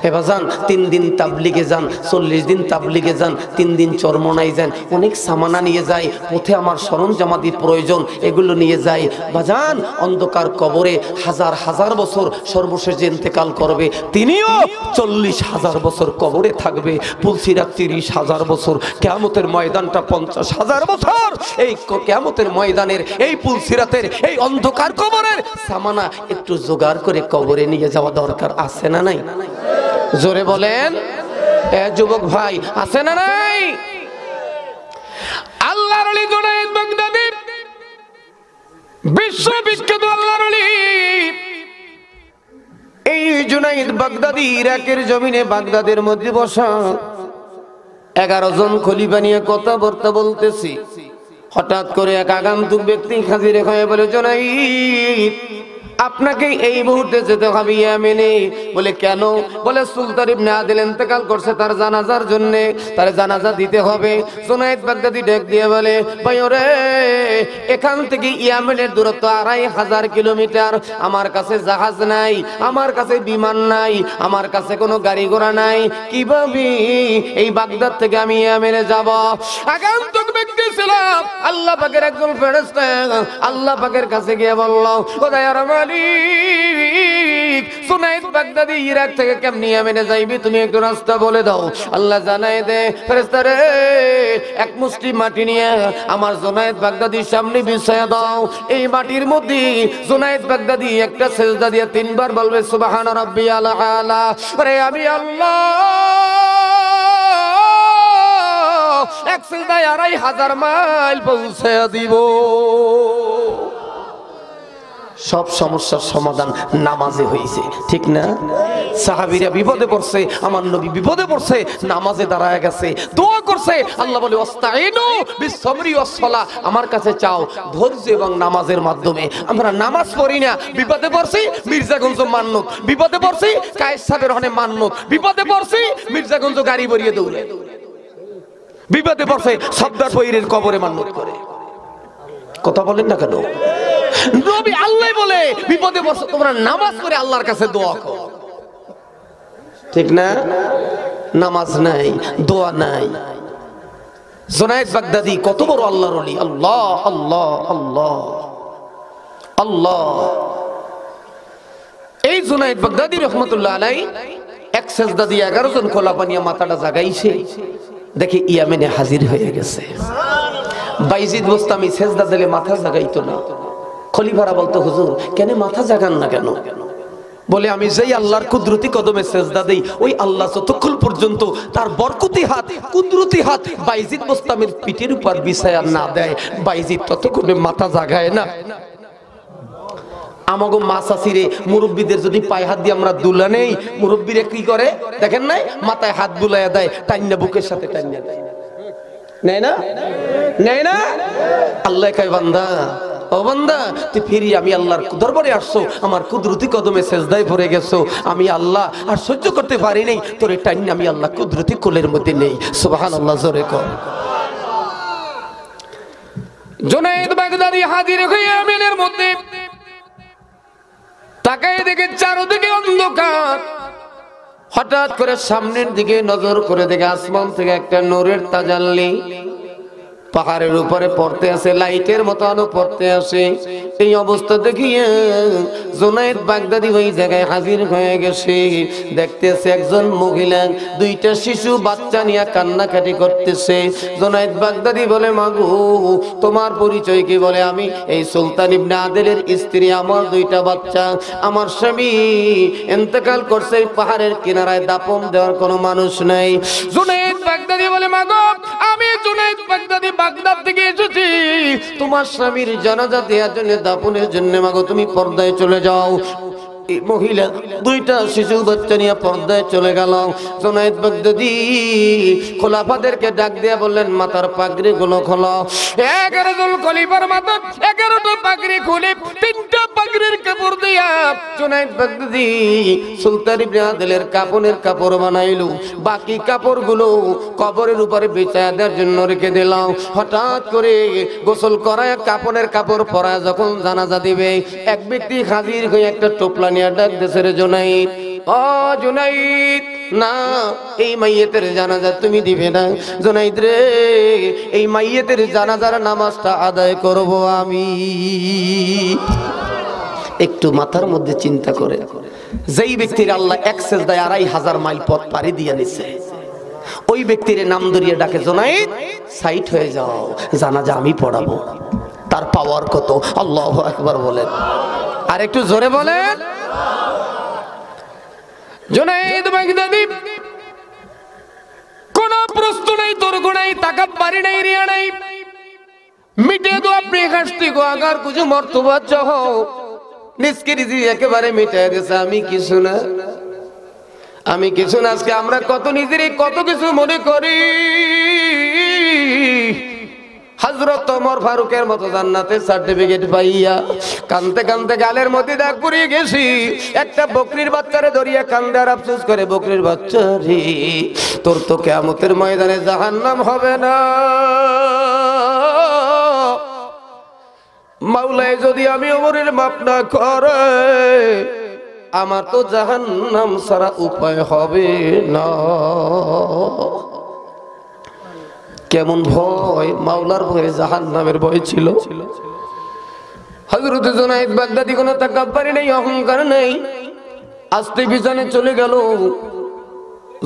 এবার যান 3 দিন তাবলিগে যান, 40 দিন তাবলিগে যান, 3 দিন চরমনাই যান, অনেক সামানা নিয়ে যায়, পথে আমার সরঞ্জামাদি প্রয়োজন, এগুলো নিয়ে যায়। বাজান, অন্ধকার কবরে হাজার হাজার বছর সর্বশেষ যে ইন্তেকাল করবে, তিনিও 40,000 বছর কবরে থাকবে। পুলসিরাত 30,000 বছর, কিয়ামতের ময়দানটা 50,000 বছর। এই কিয়ামতের ময়দানের, এই পুলসিরাতের, এই অন্ধকার কবরের সামানা একটু জোগাড় করে কবরে নিয়ে যাওয়া দরকার, আছে না নাই? জোরে বলেন, এ যুবক ভাই, আছে না নাই? আল্লাহর ওলি জুনায়েদ বাগদাদী, বিশ্ববিখ্যাত আল্লাহর ওলি, এই জুনাইদ বাগদাদি ইরাকের জমিনে বাগদাদের মধ্যে বসা 11 জন খলিফা নিয়ে কথাবার্তা বলতেছি। হঠাৎ করে এক আগন্তুক ব্যক্তি হাজির হয়ে বলে, জুনাইদ আপনাকে এই মুহূর্তে যেতে হবে ইয়েমেনে। বলে কেন? বলে সুলতান ইবনে আদিল ইন্তেকাল করছে, তার জানাজার জন্য তার জানাজা দিতে হবে। জুনাইদ বাগদাদি ডাক দিয়ে বলে, ভাই ওরে, এখান থেকে ইয়েমেনের দূরত্ব 2500 কিলোমিটার। আমার কাছে জাহাজ নাই, আমার কাছে বিমান নাই, আমার কাছে কোনো গাড়ি ঘোড়া নাই, কিভাবে এই বাগদাদ থেকে আমি ইয়েমেনে যাব? আগন্তুক ব্যক্তি ছিলাম আল্লাহ পাকের একজন ফেরেশতা, আল্লাহ পাকের কাছে গিয়ে বলল, খোদায় রহমান জুনাইদ বাগদাদি ইরাক থেকে কেমনে ইয়েমেনে যাইবি, তুমি একটু রাস্তা বলে দাও। আল্লাহ জানাই দে, ফেরেশতা রে, এক মুষ্টি মাটি নিয়ে আমার জুনাইদ বাগদাদির সামনে বিছায়া দাও। এই মাটির মধ্যে জুনাইদ বাগদাদি একটা সিজদা দিয়ে 3 বার বলবে সুবহান রাব্বিয়াল আলা। আরে আমি আল্লাহ এক সিজদায় 2500 মাইল পৌঁছে দিব। সব সমস্যার সমাধান নামাজে হয়েছে, ঠিক না? সাহাবীরা বিপদে পড়ছে, আমার নবী বিপদে পড়ছে, নামাজে দাঁড়ায় গেছে, দোয়া করছে। আল্লাহ বলে ওয়াস্তাইনু বিসসবরি ওয়াসসালাহ, আমার কাছে চাও ধৈর্য এবং নামাজের মাধ্যমে। আমরা নামাজ পড়ি না, বিপদে পড়ছি মির্জাগঞ্জ মান্নত, বিপদে পড়ছি কায়েস সাহেবের হনে মান্নত, বিপদে পড়ছি মির্জাগঞ্জ গাড়ি ভরিয়ে দৌড়ে, বিপদে পড়ছে সর্দার ফকিরের কবরে মান্নত করে। কথা বলেন না কেন? নবী আল্লাহ বলে বিপদে পড়ছো তোমরা নামাজ পড়ে আল্লাহর কাছে দোয়া করো, ঠিক না? নামাজ নাই, দোয়া নাই। জুনাইদ বাগদাদি কত বড় আল্লাহর ওলি! আল্লাহ আল্লাহ আল্লাহ আল্লাহ। এই জুনাইদ বাগদাদি রহমতুল্লাহ আলাইহি এক সেজদা দিয়ে 11 জন খোলা পানিয়া মাথাটা জাগাইছে, দেখে ইয়েমেনে হাজির হয়ে গেছে। বাইজিদ বোস্তামি সেজদা দিলে মাথা জাগাইতো না। খলিফারা বলতো, হুজুর কেন মাথা জাগান না কেন? বলে আমি যেই আল্লাহর কুদরতি কদমে সেজদা দেই, ওই আল্লাহ যতক্ষণ পর্যন্ত তার বরকতি হাত, কুদরতি হাত বাইজিদ বোস্তামির পিঠের উপর বিছায়া না দেয়, বাইজিদ ততক্ষণে মাথা জাগায় না। আমাগো মাসাসিরে মুরব্বীদের যদি পায়ে হাত দিয়ে আমরা দুলা নেই, মুরব্বীরা কি করে দেখেন নাই? মাথায় হাত বুলাইয়া দেয়, টাইনা বুকের সাথে টাইনা দেয়, নেয় না? নেয় না? আল্লাহ কয়, বান্দা ও বান্দা, তুই ফিরি আমি আল্লাহর দরবারে আসছো, আমার কুদরতি কদমে সেজদায় পড়ে গেছো, আমি আল্লাহ আর সহ্য করতে পারি নাই, তোর টাইনা আমি আল্লাহ কুদরতি কোলের মধ্যে নেই। সুবহানাল্লাহ, জোরে কর। জুনাইদ বাগদাদি হাজির হয়ে ইয়েমেনের মধ্যে তাকায় দেখে চারদিকে অন্ধকার। হঠাৎ করে সামনের দিকে নজর করে দেখে আসমান থেকে একটা নূরের তাজাল্লি পাহাড়ের উপরে পড়তে আসে, লাইটের মতো আলো পড়তে আসে। এই অবস্থা দেখিয়ে জুনাইদ বাগদাদি ওই জায়গায় হাজির হয়ে গেছে। দেখতেছে একজন মহিলা 2টা শিশু বাচ্চা নিয়ে কান্নাকাটি করতেছে। জুনাইদ বাগদাদি বলে, মাগো তোমার পরিচয় কি? বলে আমি এই সুলতান ইবনে আদিলের স্ত্রী, আমার 2টা বাচ্চা, আমার স্বামী ইন্তেকাল করছে, পাহাড়ের কিনারায় দাফন দেওয়ার কোনো মানুষ নাই। জুনাইদ বাগদাদি বলে, মাগো আমি জুনাইদ বাগদাদি বাগদাদ থেকে এসেছি তোমার স্বামীর জানাজা দেওয়ার জন্য, দাফনের জন্য। মাগো তুমি পর্দায় চলে যাও। এই মহিলা 2টা শিশু বাচ্চা নিয়ে পর্দায় চলে গেল। জুনাইদ বাগদাদি খোলাফাদেরকে ডাক দিয়ে বললেন, মাথার পাগড়ি গুলো খোলো। 11 জন খলিফার মাথা 11টা পাগড়ি খুলে 3টা পাগড়ির কাপড় দিয়া জুনাইদ বাগদাদি সুলতান ইবনে আদিলের কাপনের কাপড় বানাইলো। বাকি কাপড়গুলো কবরের উপরে বিছায়া দেওয়ার জন্য রেখে দিলাম। হঠাৎ করে গোসল করায় কাপনের কাপড় পরা যখন জানাজা দিবে, এক ব্যক্তি হাজির হয়ে একটা টোপলা নিয়ে ডাক দেশে, রে জুনাইদ, ও জুনাইদ, না এই মাইয়েতের জানাজা তুমি দিবে না। জুনাইদ রে, এই মাইয়েতের জানাজার নামাজটা আদায় করব আমি। একটু মাথার মধ্যে চিন্তা করে, যেই ব্যক্তির আল্লাহ এক সেজদায় 2500 মাইল পথ পাড়ি দিয়ে নিছে, ওই ব্যক্তির নাম ধরিয়ে ডাকে, জুনাইদ সাইড হয়ে যাও, জানাজা আমি পড়াবো। তার পাওয়ার কত! আল্লাহু আকবার বলেন, আর একটু জোরে বলেন। জুনাইদ বাগদাদি কোন প্রশ্ন নাই, তোর গোনাই তাকাব্বারি নাই, রিয়া নাই, মিটে দো আপনি হাসতি গো আগার কুछ মর্তবা চাও, নিষ্কৃতি একেবারে মিটায় দিয়েছে, আমি কিছু না। আমি কিছু না, আজকে আমরা কত নিজেরই কত কিছু মনে করি। হযরত ওমর ফারুকের মতো জান্নাতের সার্টিফিকেট পাইয়া কানতে কানতে গালের মধ্যে দাগ পড়িয়ে গেছি। একটা বকরির বাচ্চারে ধরিয়া কান্দে আর আফসোস করে, বকরির বাচ্চা রে, তোর তো কিয়ামতের ময়দানে জাহান্নাম হবে না। মাওলায় যদি আমি ওমরের মাপ না করে, আমার তো জাহান্নাম ছাড়া উপায় হবে না। কেমন ভয়, মাওলার ভয়ে জাহান্নামের ভয় ছিল। হযরত জুনায়েদ বাগদাদী কোনো তাকাব্বুরি নেই, অহংকার নেই, আস্তে বিছানে চলে গেল।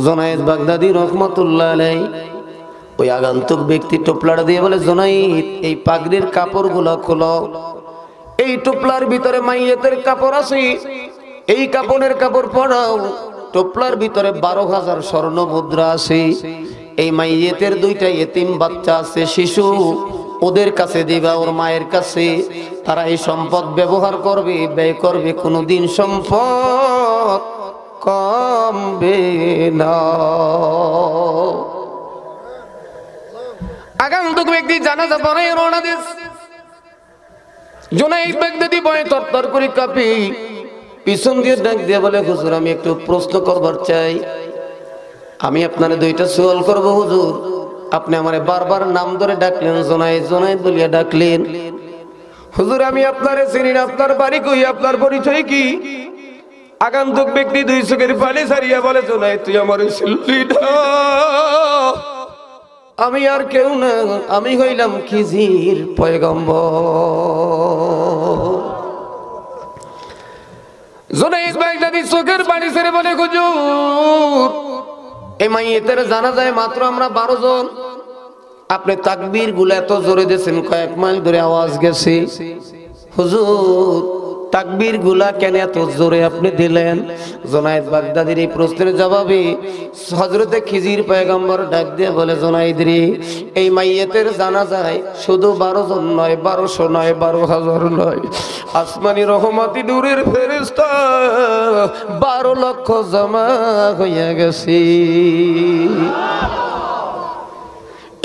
জুনায়েদ বাগদাদী রহমাতুল্লাহ আলাইহি ওই আগন্তুক ব্যক্তি টোপলাটা দিয়ে বলে, জুনায়েদ এই পাগড়ির কাপড়গুলো খোলো, এই টোপলার ভিতরে মাইয়েতের কাপড় আছে, এই কাপড়ের কাপড় পরাও। টোপলার ভিতরে 12,000 স্বর্ণ মুদ্রা আছে। এই মাইয়েতের দুইটা এতিম বাচ্চা আছে, শিশু, ওদের কাছে দিবা, ওর মায়ের কাছে। তারা এই সম্পদ ব্যবহার করবে, ব্যয় করবে, কোনোদিন সম্পদ কমবে না। আগন্তুক ব্যক্তি জানাজা পড়ায় রওনা দিস। জুনায়েদ বাগদাদী ভয়ে তরতর করে কাঁপে। পিছন দিয়ে ডাক দিয়ে বলে, হুজুর আমি একটু প্রশ্ন করবার চাই। আমি আপনারে দুইটা সওয়াল করব হুজুর। আপনি আমারে বারবার নাম ধরে ডাকলেন, জুনায়েদ জুনায়েদ বলিয়া ডাকলেন। হুজুর আমি আপনারে চিনি না, আপনার বাড়ি কই, আপনার পরিচয় কি? আগন্তুক ব্যক্তি দুই চোখের পানি ছাড়িয়া বলে, জুনায়েদ তুই আমার ছিলি না, আমি আর কেউ না, আমি হইলাম খিজির পয়গম্বর। জুনায়েদ বাগদাদী চোখের পানি ছেড়ে বলে, হুজুর এই মাইয়েতের জানাজায় মাত্র আমরা 12 জন। আপনি তাকবীর গুলো এত জোরে দিয়েছেন, কয়েক মাইল ধরে আওয়াজ গেছে। হুজুর তাকবীর গুলা কেন এত জোরে আপনি দিলেন? জুনায়েদ বাগদাদীর এই প্রশ্নের জবাবে হযরতে খিজির পয়গম্বর ডাক দিয়ে বলে, জুনায়েদ রে, এই মাইয়েতের জানাজায় শুধু 12 জন নয়, 1200 নয়, 12,000 নয়, আসমানি রহমতি নূরের ফেরেশতা 12 লক্ষ জমা হইয়া গেছে।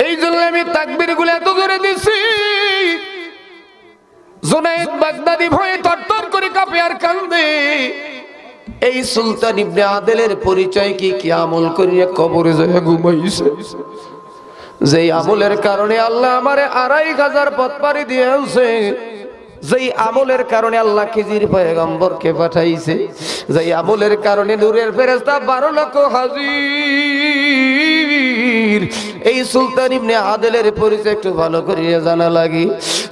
এই জন্য আমি তাকবীর গুলো এত জোরে দিছি। জুনায়েদ বাগদাদী ভয়ে তরতর করে কাঁপে আর কান্দে। এই সুলতান ইবনে আদেলের পরিচয় কি? কি আমল করিয়া কবরে যায় ঘুমাইছে, যেই আমলের কারণে আল্লাহ আমারে 2500 পথ পাড়ি দিয়েছে, যেই আমলের কারণে আল্লাহ খিজির পয়গম্বরকে পাঠাইছে, যেই আমলের কারণে নূরের ফেরেশতা 12 লক্ষ হাজির। এই সুলতান ইবনে আদেলের পরিচয় একটু ভালো করে জানা লাগি।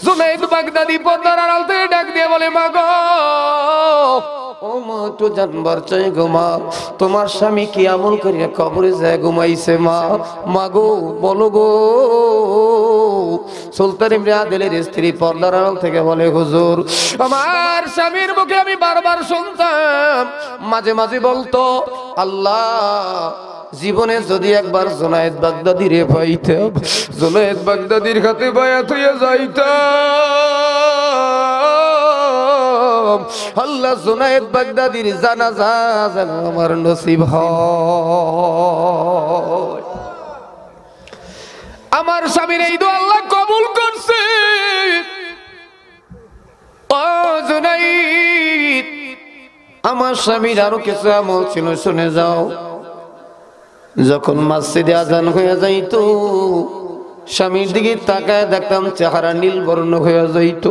জুনায়েদ বাগদাদী পর্দার আড়াল থেকে ডাক দিয়ে বলে, মা গো, ও মা একটু জানবার চাই গো মা, তোমার স্বামী কি আমল করিয়া কবরে যায় ঘুমাইছে? মা, মা গো বলো গো। সুলতান ইবনে আদেলের স্ত্রী পর্দার আড়াল থেকে বলে, হুজুর আমার স্বামীর মুখে আমি বারবার শুনতাম, মাঝে মাঝে বলতো, আল্লাহ জীবনে যদি একবার জুনায়েদ বাগদাদীরে পাইতাম, জুনায়েদ বাগদাদীর হাতে বায়াত হইয়া যাইতাম, আল্লাহ জুনায়েদ বাগদাদীর জানাজা যেন আমার নসিব হয়। আমার স্বামীর এই দোয়া আল্লাহ কবুল করছে। ও জুনায়েদ, আমার স্বামীর আরো কিছু আমল ছিল, শুনে যাও। যখন মসজিদে আজান হয়ে যাইতো, স্বামীর দিকে তাকায় দেখতাম চেহারা নীল বর্ণ হয়ে যাইতো,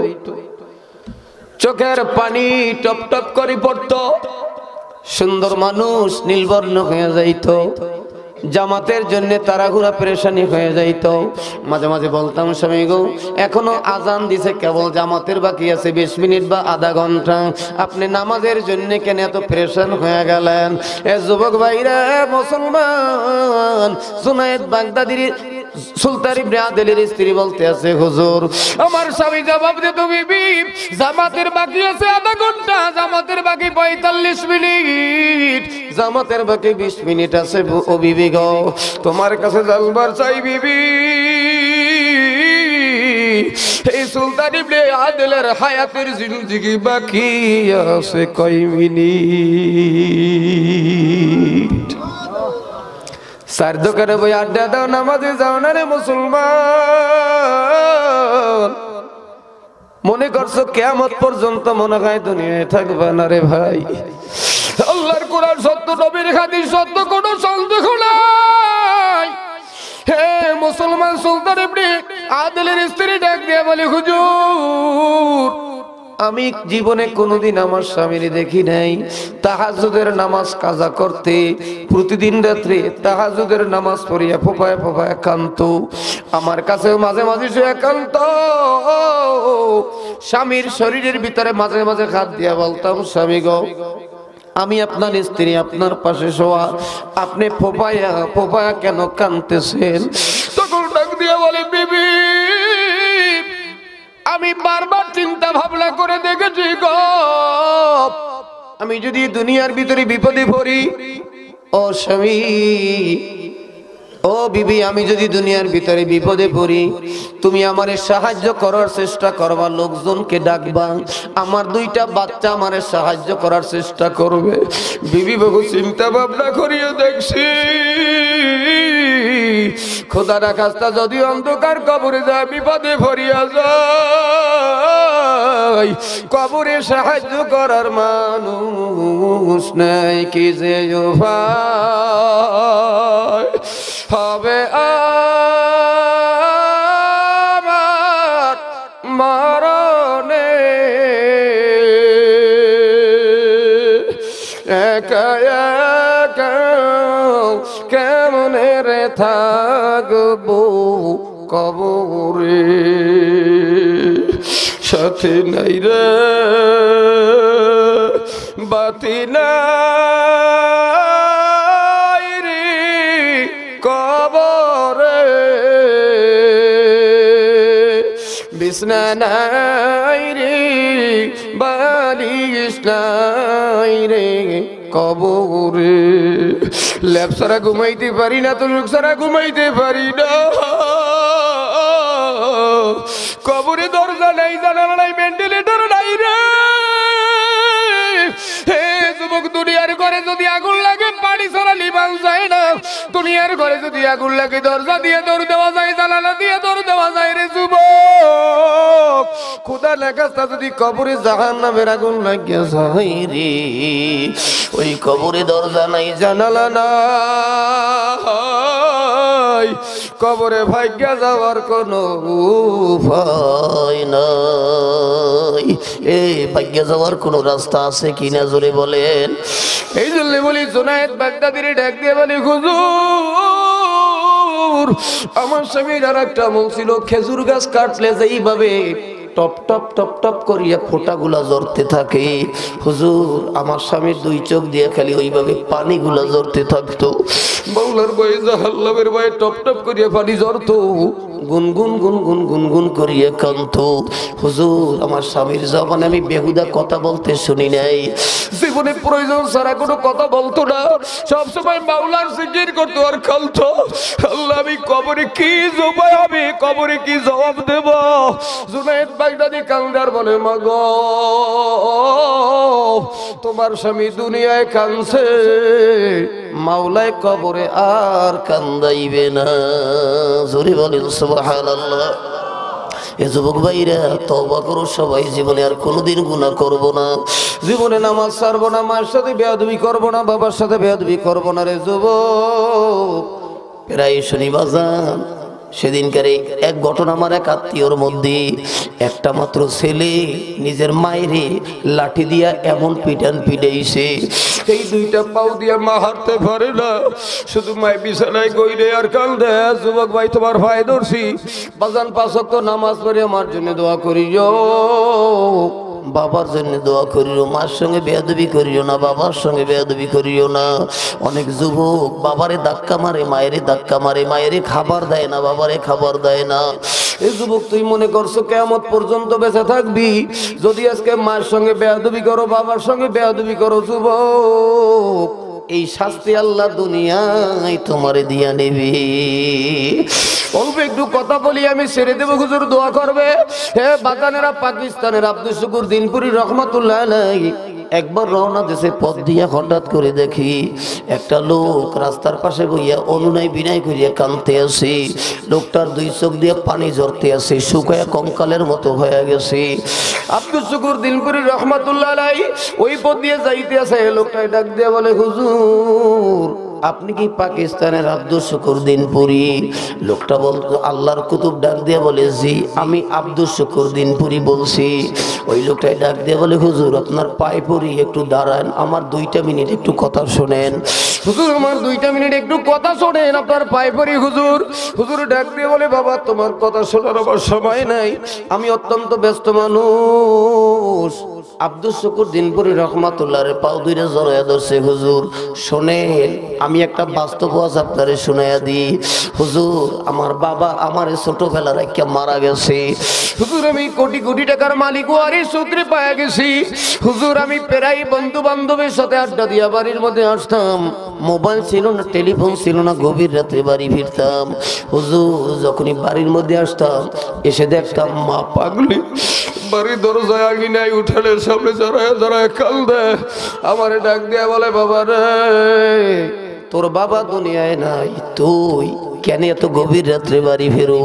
চোখের পানি টপ টপ করে পড়তো, সুন্দর মানুষ নীলবর্ণ হয়ে যাইতো, জামাতের জন্য তাড়াহুড়া পেরেশানি হয়ে যাইতো। মাঝে মাঝে বলতাম, স্বামী গো এখনো আজান দিছে, কেবল জামাতের বাকি আছে 20 মিনিট বা আধা ঘন্টা, আপনি নামাজের জন্য কেন এত পেরেশান হয়ে গেলেন? এ যুবক ভাইরা, মুসলমান, জুনায়েদ বাগদাদীর সুলতান ইবনে আদেলের স্ত্রী বলতে আছে, হুজুর আমার স্বামী জবাব দিত, বিবি জামাতের বাকি আছে আধা ঘন্টা, জামাতের বাকি 45 মিনিট, জামাতের বাকি 20 মিনিট আছে। ও বিবি গো, তোমার কাছে জানবার চাই বিবি, এই সুলতান ইবনে আদেলের হায়াতের জিন্দেগি বাকি আছে কয় মিনিট? চার দোকানে বই আড্ডা দাও, নামাজে যাও না রে মুসলমান। মনে করছো কিয়ামত পর্যন্ত মনে হয় দুনিয়ায় থাকবে না রে ভাই। আল্লাহর কোরআন সত্য, নবীর হাদিস সত্য, কোনো সন্দেহ নাই। হে মুসলমান, সুলতান ইবনে আদলের স্ত্রী ডাক দিয়ে বলে, হুজুর আমি জীবনে কোনোদিন আমার স্বামীর দেখি নাই তাহাজ্জুদের নামাজ কাজা করতে। প্রতিদিন রাত্রে তাহাজ্জুদের নামাজ পড়িয়া ফোপায় ফোপায় কান্ত। আমার কাছেও মাঝে মাঝে সে একান্ত। স্বামীর শরীরের ভিতরে মাঝে মাঝে হাত দিয়া বলতাম, স্বামী গো আমি আপনার স্ত্রী, আপনার পাশে শোয়া, আপনি ফোপায়া ফোপায়া কেন কাঁদতেছেন? তখন ডাক দিয়া বলে, বিবি আমি বারবার চিন্তা ভাবনা করে দেখেছি গো, আমি যদি দুনিয়ার ভিতরে বিপদে পড়ি, ও স্বামী ও বিবি আমি যদি দুনিয়ার ভিতরে বিপদে পড়ি, তুমি আমারে সাহায্য করার চেষ্টা করবা, লোকজনকে ডাকবা, আমার দুইটা বাচ্চা আমারে সাহায্য করার চেষ্টা করবে। বিবি বহু চিন্তা ভাবনা করিয়া দেখছি, খোদার খাস্তা যদি অন্ধকার কবরে যায়, বিপদে পড়িয়া যায়, কবরে সাহায্য করার মানুষ নাই, কি যে উপায় হবে আমার মরণে, একা একা কেমনে রে থাকবো কবরে, সাথে নাই রে বাতি নাই রে কবরে, বিছনা নাই রে বালিশ নাই রে কবরে, ল্যাপ ছাড়া ঘুমাইতে পারি না, তো লোক ছাড়া ঘুমাইতে পারি না, কবরে দরজা নাই, জানালা নাই, ভেন্টিলেটর নাই রে। হে যুবক, দুনিয়ার ঘরে যদি আগুন লাগে পানি ছাড়া নিভানো যায় না, দুনিয়ার ঘরে যদি আগুন লাগে দরজা দিয়ে দৌড় দেওয়া যায়, জানালা দিয়ে দৌড় দেওয়া যায় রে যুবক। খোদা লেখাস্তা যদি কবরে জাহান্নামের আগুন লাগিয়া যায় রে, ওই কবরে দরজা নাই, জানালা নাই, কবরে ভাগ্যা যাওয়ার কোনো উপায় নাই। এই ভাগ্যা যাওয়ার কোনো রাস্তা আছে কিনা জোরে বলেন। এই জন্য বলি, জুনায়েদ বাগদাদির ডাক দিয়ে বলি, হুজুর আমার স্বামীর আর একটা আমল ছিল, খেজুর গাছ কাটলে যেইভাবে টপ টপ টপ টপ করিয়া ফোঁটাগুলা ঝরতে থাকে, হুজুর আমার স্বামীর দুই চোখ দিয়ে খালি ওইভাবে পানিগুলা ঝরতে থাকতো। বাউলার বয়ে জাহাল্লামের বয়ে টপ টপ করিয়া পানি ঝরতো, গুনগুন গুনগুন গুনগুন করিয়া কাঁদতো। হুজুর আমার স্বামীর জবানে আমি বেহুদা কথা বলতে শুনি নাই, জীবনে প্রয়োজন ছাড়া কোনো কথা বলতো না, সবসময় মাওলার জিকির করতো আর কাঁদতো। আল্লাহ আমি কবরে কি জবাব হবে, কবরে কি জবাব দেব? জুনায়েদ বাগদাদি কান্দার বলে, মা গো তোমার স্বামী দুনিয়ায় কাঁদছে, মাওলায় কবরে আর কান্দাইবে না। জোরে বলেন সুবহানাল্লাহ। এ যুবক ভাইরা তওবা করো সবাই, জীবনে আর কোনোদিন গুনাহ করব না, জীবনে নামাজ ছাড়বো না, মায়ের সাথে বেয়াদবি করবো না, বাবার সাথে বেয়াদবি করবো না রে যুবক। প্রায় শুনি বাজান, সেদিনকার এক ঘটনা, আমার এক আত্মীয়র মধ্যে একটা মাত্র ছেলে নিজের মায়েরে লাঠি দিয়া এমন পিটান পিটাইছে, এই দুইটা পাও দিয়া মা হাঁটতে পারে না, শুধু মায় বিছানায় গইরে আর কান্দে। যুবক ভাই তোমার ভাই ধরছি, বাজান 5 ওয়াক্ত নামাজ পড়ে আমার জন্য দোয়া করিও, বাবার জন্য দোয়া করিও, মার সঙ্গে বেয়াদবি করিও না, বাবার সঙ্গে বেয়াদবি করিও না। অনেক যুবক বাবারে ধাক্কা মারে, মায়েরে ধাক্কা মারে, মায়েরে খাবার দেয় না, বাবারে খাবার দেয় না। এই যুবক তুই মনে করছো কিয়ামত পর্যন্ত বেঁচে থাকবি, যদি আজকে মায়ের সঙ্গে বেয়াদবি করো, বাবার সঙ্গে বেয়াদবি করো যুবক, এই শাস্তি আল্লাহ দুনিয়ায় তোমারে দিয়া নেবে। অল্প একটু কথা বলি, আমি ছেড়ে দেবো, হুজুর দোয়া করবে। হে বাগানেরা, পাকিস্তানের আব্দুল শুকুর দিনপুরি রহমতুল্লাহ আলাইহি একবার রওনা দিছে পথ দিয়া, হঠাৎ করে দেখি একটা লোক রাস্তার পাশে বইয়া অনুনয় বিনয় করিয়া কাঁদতে আছে। লোকটার দুই চোখ দিয়ে পানি ঝরতে আছে, শুকায়া কঙ্কালের মতো হয়ে গেছে। আব্দুল শুকুর দিনপুরি রহমাতুল্লাহ আলাইহি ওই পথ দিয়ে যাইতে আছে। লোকটা ডাক দিয়ে বলে, হুজুর আপনি কি পাকিস্তানের আব্দুল শুকুর দিনপুরি? লোকটা বলতো, আল্লাহর কুতুব ডাক দিয়ে বলে, জি আমি আব্দুল শুকুর দিনপুরি বলছি। ওই লোকটাই ডাক দিয়ে বলে, হুজুর আপনার পায়ে পড়ি, একটু দাঁড়ান, আমার 2টা মিনিট একটু কথা শোনেন। হুজুর আমার 2টা মিনিট একটু কথা শোনেন, আপনার পায়ে পড়ি হুজুর। হুজুর ডাক দিয়ে বলে, বাবা তোমার কথা শোনার আমার সময় নাই, আমি অত্যন্ত ব্যস্ত মানুষ। আব্দুল শুকুর দিনপুরি রহমাতুল্লাহ রে পাও দুইটা জড়াইয়া ধরছে। হুজুর শোনেন, আমি একটা বাস্তব ওয়াজ আপনারে শুনাইয়া দিই। হুজুর আমার বাবা আমারে ছোটবেলা রাখিয়া মারা গেছে। হুজুর আমি কোটি কোটি টাকার মালিক ওয়ারিশ সূত্রে পাওয়া গেছি। হুজুর আমি প্রায় বন্ধু বান্ধবের সাথে আড্ডা দিয়া বাড়ির মধ্যে আসতাম। মোবাইল ছিল না, টেলিফোন ছিল না, গভীর রাতে বাড়ি ফিরতাম। হুজুর যখনই বাড়ির মধ্যে আসতাম, এসে দেখতাম মা পাগলি বাড়ির দরজায় আঙিনায় উঠানের সামনে দাঁড়ায় দাঁড়ায় কান্দে। আমারে ডাক দিয়া বলে, বাবা রে তোর বাবা দুনিয়ায় নাই, তুই কেন এত গভীর রাত্রে বাড়ি ফেরো?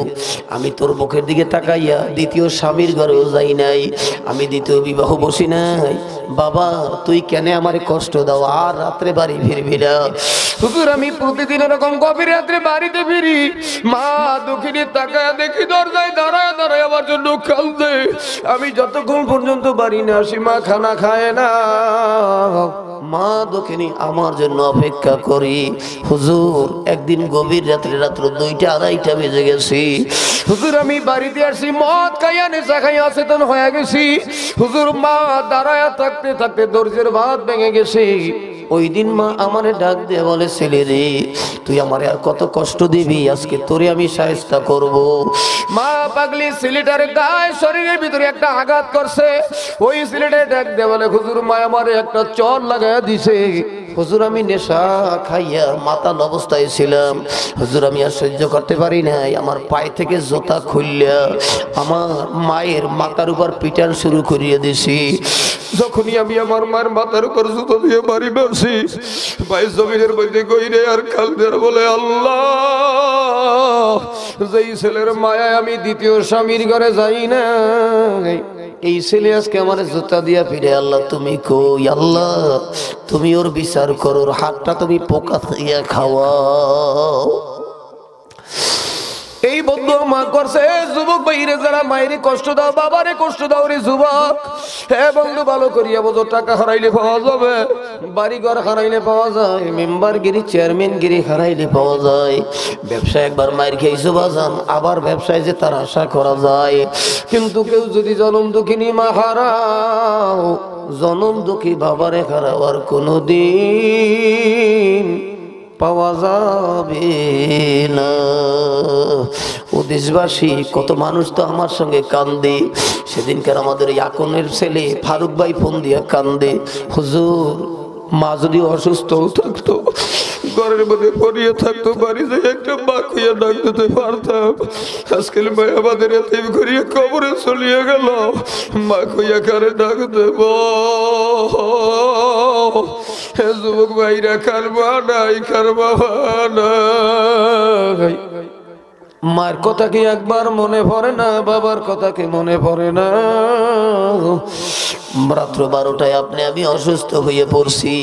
আমি তোর মুখের দিকে তাকাইয়া দ্বিতীয় স্বামীর ঘরেও যাই নাই, আমি দ্বিতীয় বিবাহ বসি নাই। বাবা তুই কেন আমারে কষ্ট দাও, আর রাত্রে বাড়ি ফিরবি না? হুজুর আমি প্রতিদিন এরকম গভীর রাত্রে বাড়িতে ফিরি, মা দক্ষিণে তাকায় দেখি দরজায় দাঁড়ায় দাঁড়ায় আমার জন্য কান্দে। আমি যতক্ষণ পর্যন্ত বাড়ি না আসি মা খানা খায় না, মা দক্ষিণী আমার জন্য অপেক্ষা করি। হুজুর একদিন গভীর রাত্রে রাত্র 2টা 2:30 বেজে গেছি। হুজুর আমি বাড়িতে আসি, মদ খাইয়া নেশা খাইয়া অচেতন হয়ে গেছি। হুজুর মা দাঁড়ায়া থাকতে থাকতে দরজার ভাত ভেঙে গেছে। ওই দিন মা আমারে ডাক দিয়ে বলে, ছেলে রে তুই আমারে আর কত কষ্ট দিবি, আজকে তোরে আমি শায়েস্তা করব। মা পাগলি ছেলেটার গায়ে শরীরের ভিতরে একটা আঘাত করছে। ওই ছেলেটা ডাক দিয়ে বলে, হুজুর মা আমারে একটা চর লাগায়া দিছে। হুজুর আমি নেশা খাইয়া মাতাল অবস্থায় ছিলাম। হুজুর আমি আর সহ্য করতে পারি নাই, আমার পায়ে থেকে জুতা খুললা আমার মায়ের মাথার উপর পিটান শুরু করিয়ে দিছি। যখনই আমি আমার মায়ের মাথার উপর জুতা দিয়ে বাড়ি মারছি, ভাই জমিনের মধ্যে কইরে আর কালদের বলে, আল্লাহ যেই ছেলের মায়ায় আমি দ্বিতীয় স্বামীর ঘরে যাই না, এই ছেলে আজকে আমার জুতা দিয়া ফিরে। আল্লাহ তুমি কই? আল্লাহ তুমি ওর বিচার করো, ওর হাতটা তুমি পোকা দিয়া খাওয়াও। এই বন্ধু মা করছে, যুবক বাইরে যারা মায়েরে কষ্ট দাও, বাবারে কষ্ট দাও রে যুবক, হ্যাঁ বন্ধু ভালো করিয়া বোঝো, টাকা হারাইলে পাওয়া যাবে, বাড়ি ঘর হারাইলে পাওয়া যায়, মেম্বারগিরি চেয়ারম্যানগিরি হারাইলে পাওয়া যায়। ব্যবসা একবার মায়ের খেয়েছো বাজান, আবার ব্যবসায় যে তার আশা করা যায়। কিন্তু কেউ যদি জনম দুঃখিনী মা হারাও, জনম দুঃখী বাবারে হারাও, আর কোনদিন পাওয়া যাবে না। ও দেশবাসী কত মানুষ তো আমার সঙ্গে কান্দে। সেদিনকার আমাদের এই আকনের ছেলে ফারুক ভাই ফোন দিয়া কান্দে, হুজুর মা যদি অসুস্থ থাকতো, ঘরের মধ্যে পড়িয়ে থাকতো, বাড়ি যাই একটা মা খুঁয়া ডাক দিতে পারতাম। আজকাল মা আমাদের এতে করিয়ে কবরে চলিয়ে গেল, মা খুঁয়া কারে ডাক দেব? যুবক ভাইরা কার মা নাই, কার বাবা নাই। মার কথা কি একবার মনে পড়ে না? বাবার কথা কি মনে পড়ে না? রাত্র 12টায় আপনি আমি অসুস্থ হয়ে পড়ছি,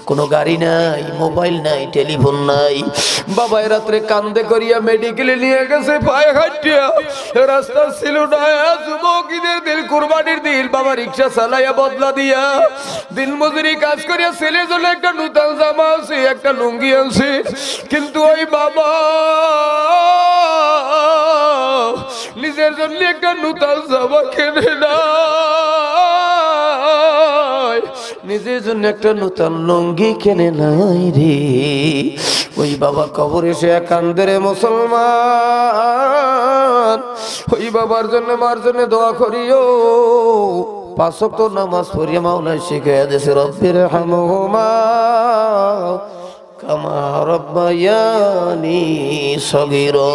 কোনো গাড়ি নাই, মোবাইল নাই, টেলিফোন নাই। বাবাই রাত্রে কান্দে করিয়া মেডিকেলে নিয়ে গেছে, পায়ে হাঁটিয়া, রাস্তা ছিল না। যুবক ঈদের দিন, কুরবানির দিন, বাবা রিক্সা চালাইয়া বদলা দিয়া দিন মজুরি কাজ করিয়া ছেলের জন্য একটা নূতন জামা আছে, একটা লুঙ্গি আছে। কিন্তু ওই বাবা নিজের জন্য একটা নূতন জামা কেনে না, নিজের জন্য একটা নূতন লুঙ্গি কেনে নাই রে। ওই বাবা কবরে সে কান্দে রে মুসলমান। ওই বাবার জন্য মার জন্য দোয়া করিও, 5 ওয়াক্ত নামাজ পড়িয়া মাওলা শিখাইয়া দিয়েছে, রব্বির হামহুমা কামা রব্বায়ানি সগীরা।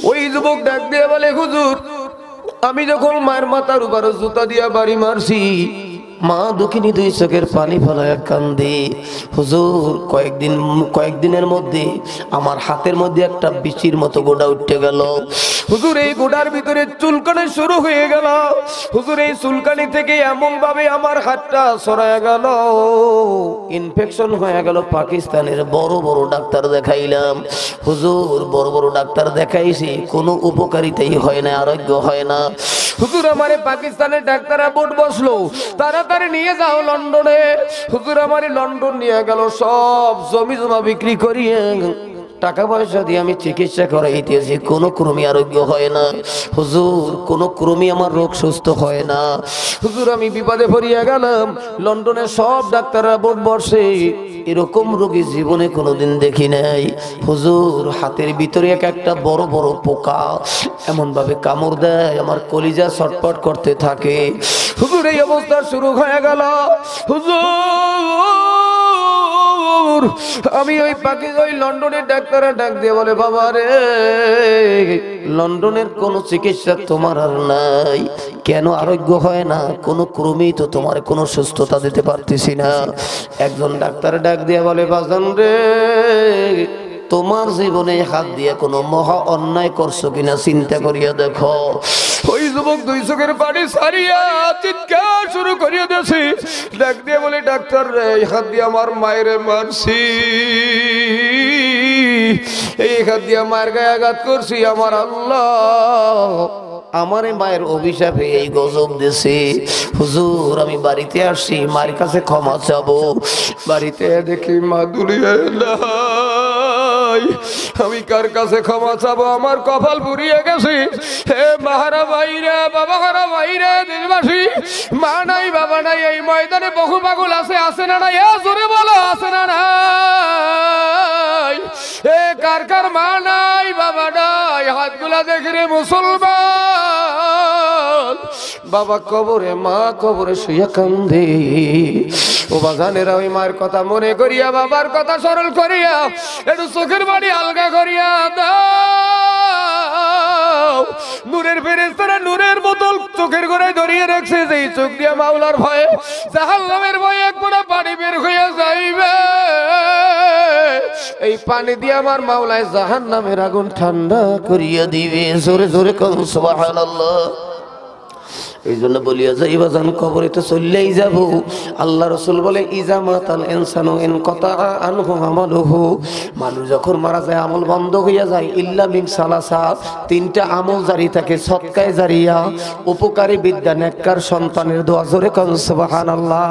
ওই যুবক ডাক দিয়ে বলে, হুজুর আমি যখন মায়ের মাথার উপর জুতা দিয়া বাড়ি মারছি, মা দুঃখিনী দুই চোখের পানি ফেলায় কান্দি। হুজুর কয়েকদিনের মধ্যে আমার হাতের মধ্যে একটা বিচির মতো গোড়া উঠে গেল। হুজুর এই গোড়ার ভিতরে চুলকানি শুরু হয়ে গেল। হুজুর এই চুলকানি থেকে এমন ভাবে আমার হাতটা সরায় গেল, ইনফেকশন হয়ে গেল। পাকিস্তানের বড় বড় ডাক্তার দেখাইলাম। হুজুর বড় বড় ডাক্তার দেখাইছি, কোনো উপকারিতাই হয় না, আরোগ্য হয় না। হুজুর আমারে পাকিস্তানের ডাক্তাররা বোর্ড বসলো, তাড়াতাড়ি নিয়ে যাও লন্ডনে। হুজুর আমারে লন্ডন নিয়ে গেল, সব জমি জমা বিক্রি করিয়ে টাকা পয়সা দিয়ে আমি চিকিৎসা করাইতেছি, কোনো ক্রমই আরোগ্য হয় না। হুজুর কোনো ক্রমই আমার রোগ সুস্থ হয় না। হুজুর আমি বিপদে পড়িয়া গেলাম। লন্ডনে সব ডাক্তাররা বোর্ড বসে, এরকম রোগী জীবনে কোনোদিন দেখি নাই। হুজুর হাতের ভিতরে একটা বড় বড় পোকা এমন ভাবে কামড় দেয়, আমার কলিজা ছটফট করতে থাকে। হুজুর এই অবস্থা শুরু হয়ে গেল। হুজুর আমি ওই লন্ডনের ডাক্তাররা ডাক দিয়ে বলে, বাবা রে, লন্ডনের কোনো চিকিৎসা তোমার আর নাই, কেন আরোগ্য হয় না? কোনো ক্রমেই তো তোমার কোনো সুস্থতা দিতে পারতেছি না। একজন ডাক্তার ডাক দিয়ে বলে, বাজান রে, তোমার জীবনে হাত দিয়ে কোনো মহা অন্যায় করছো কিনা চিন্তা করিয়া দেখো। ওই যুবক দুই চোখের পানি সারিয়া চিৎকার শুরু করিয়া দিয়েছে। ডাক দিয়ে বলে, ডাক্তার রে, এই হাত দিয়ে আমার মায়ের মারছি, এই হাত দিয়ে মায়ের গায়ে আঘাত করছি। আমার আল্লাহ আমার মায়ের অভিশাপে এই গজব দিছে। হুজুর আমি বাড়িতে আসছি, মায়ের কাছে ক্ষমা চাবো। বাড়িতে দেখি মা দুনিয়া নাই, আমি কার কাছে ক্ষমা চাবো? আমার কপাল পুড়িয়ে গেছে। হে মাহারা ভাইরা, বাবা হারা ভাইরা, দেশবাসী, মা নাই বাবা নাই, এই ময়দানে বহু পাগল আছে, আছে না নাই? জোরে বলো, আছে না নাই? এ কার কার মা নাই বাবা নাই? হাতগুলা দেখি রে মুসলমান। বাবা কবরে, মা কবরে শুয়ে কান্দে। ও বাজানেরা, ওই মায়ের কথা মনে করিয়া, বাবার কথা স্মরণ করিয়া একটু চোখের বাড়ি আলগা করিয়া দাও। নূরের ফেরেশতারা নূরের বোতল চোখের গোড়ায় ধরিয়ে রাখছে, যে চোখ দিয়া মাওলার ভয়ে জাহান্নামের ভয়ে এক ফোঁটা পানি বের হইয়া যাইবে। এই পানি দিয়ে আমার মাওলায় জাহান্নামের আগুন ঠান্ডা করিয়া দিবে। জোরে জোরে কোন সুবহানাল্লাহ। এই জন্য বলিয়া যাইবা যান, কবরে তো চললেই যাব। আল্লাহ রাসূল বলে, ইজা মাতাল ইনসানু ইনকাতা আনহু আমালুহু, মানুষ যখন মারা যায় আমল বন্ধ হইয়া যায়। ইল্লা মিন সালাসা, তিনটা আমল জারি থাকে, সদকায়ে জারিয়া, উপকারী বিদ্যা, নেককার সন্তানের দোয়া। জোরে কোন সুবহানাল্লাহ।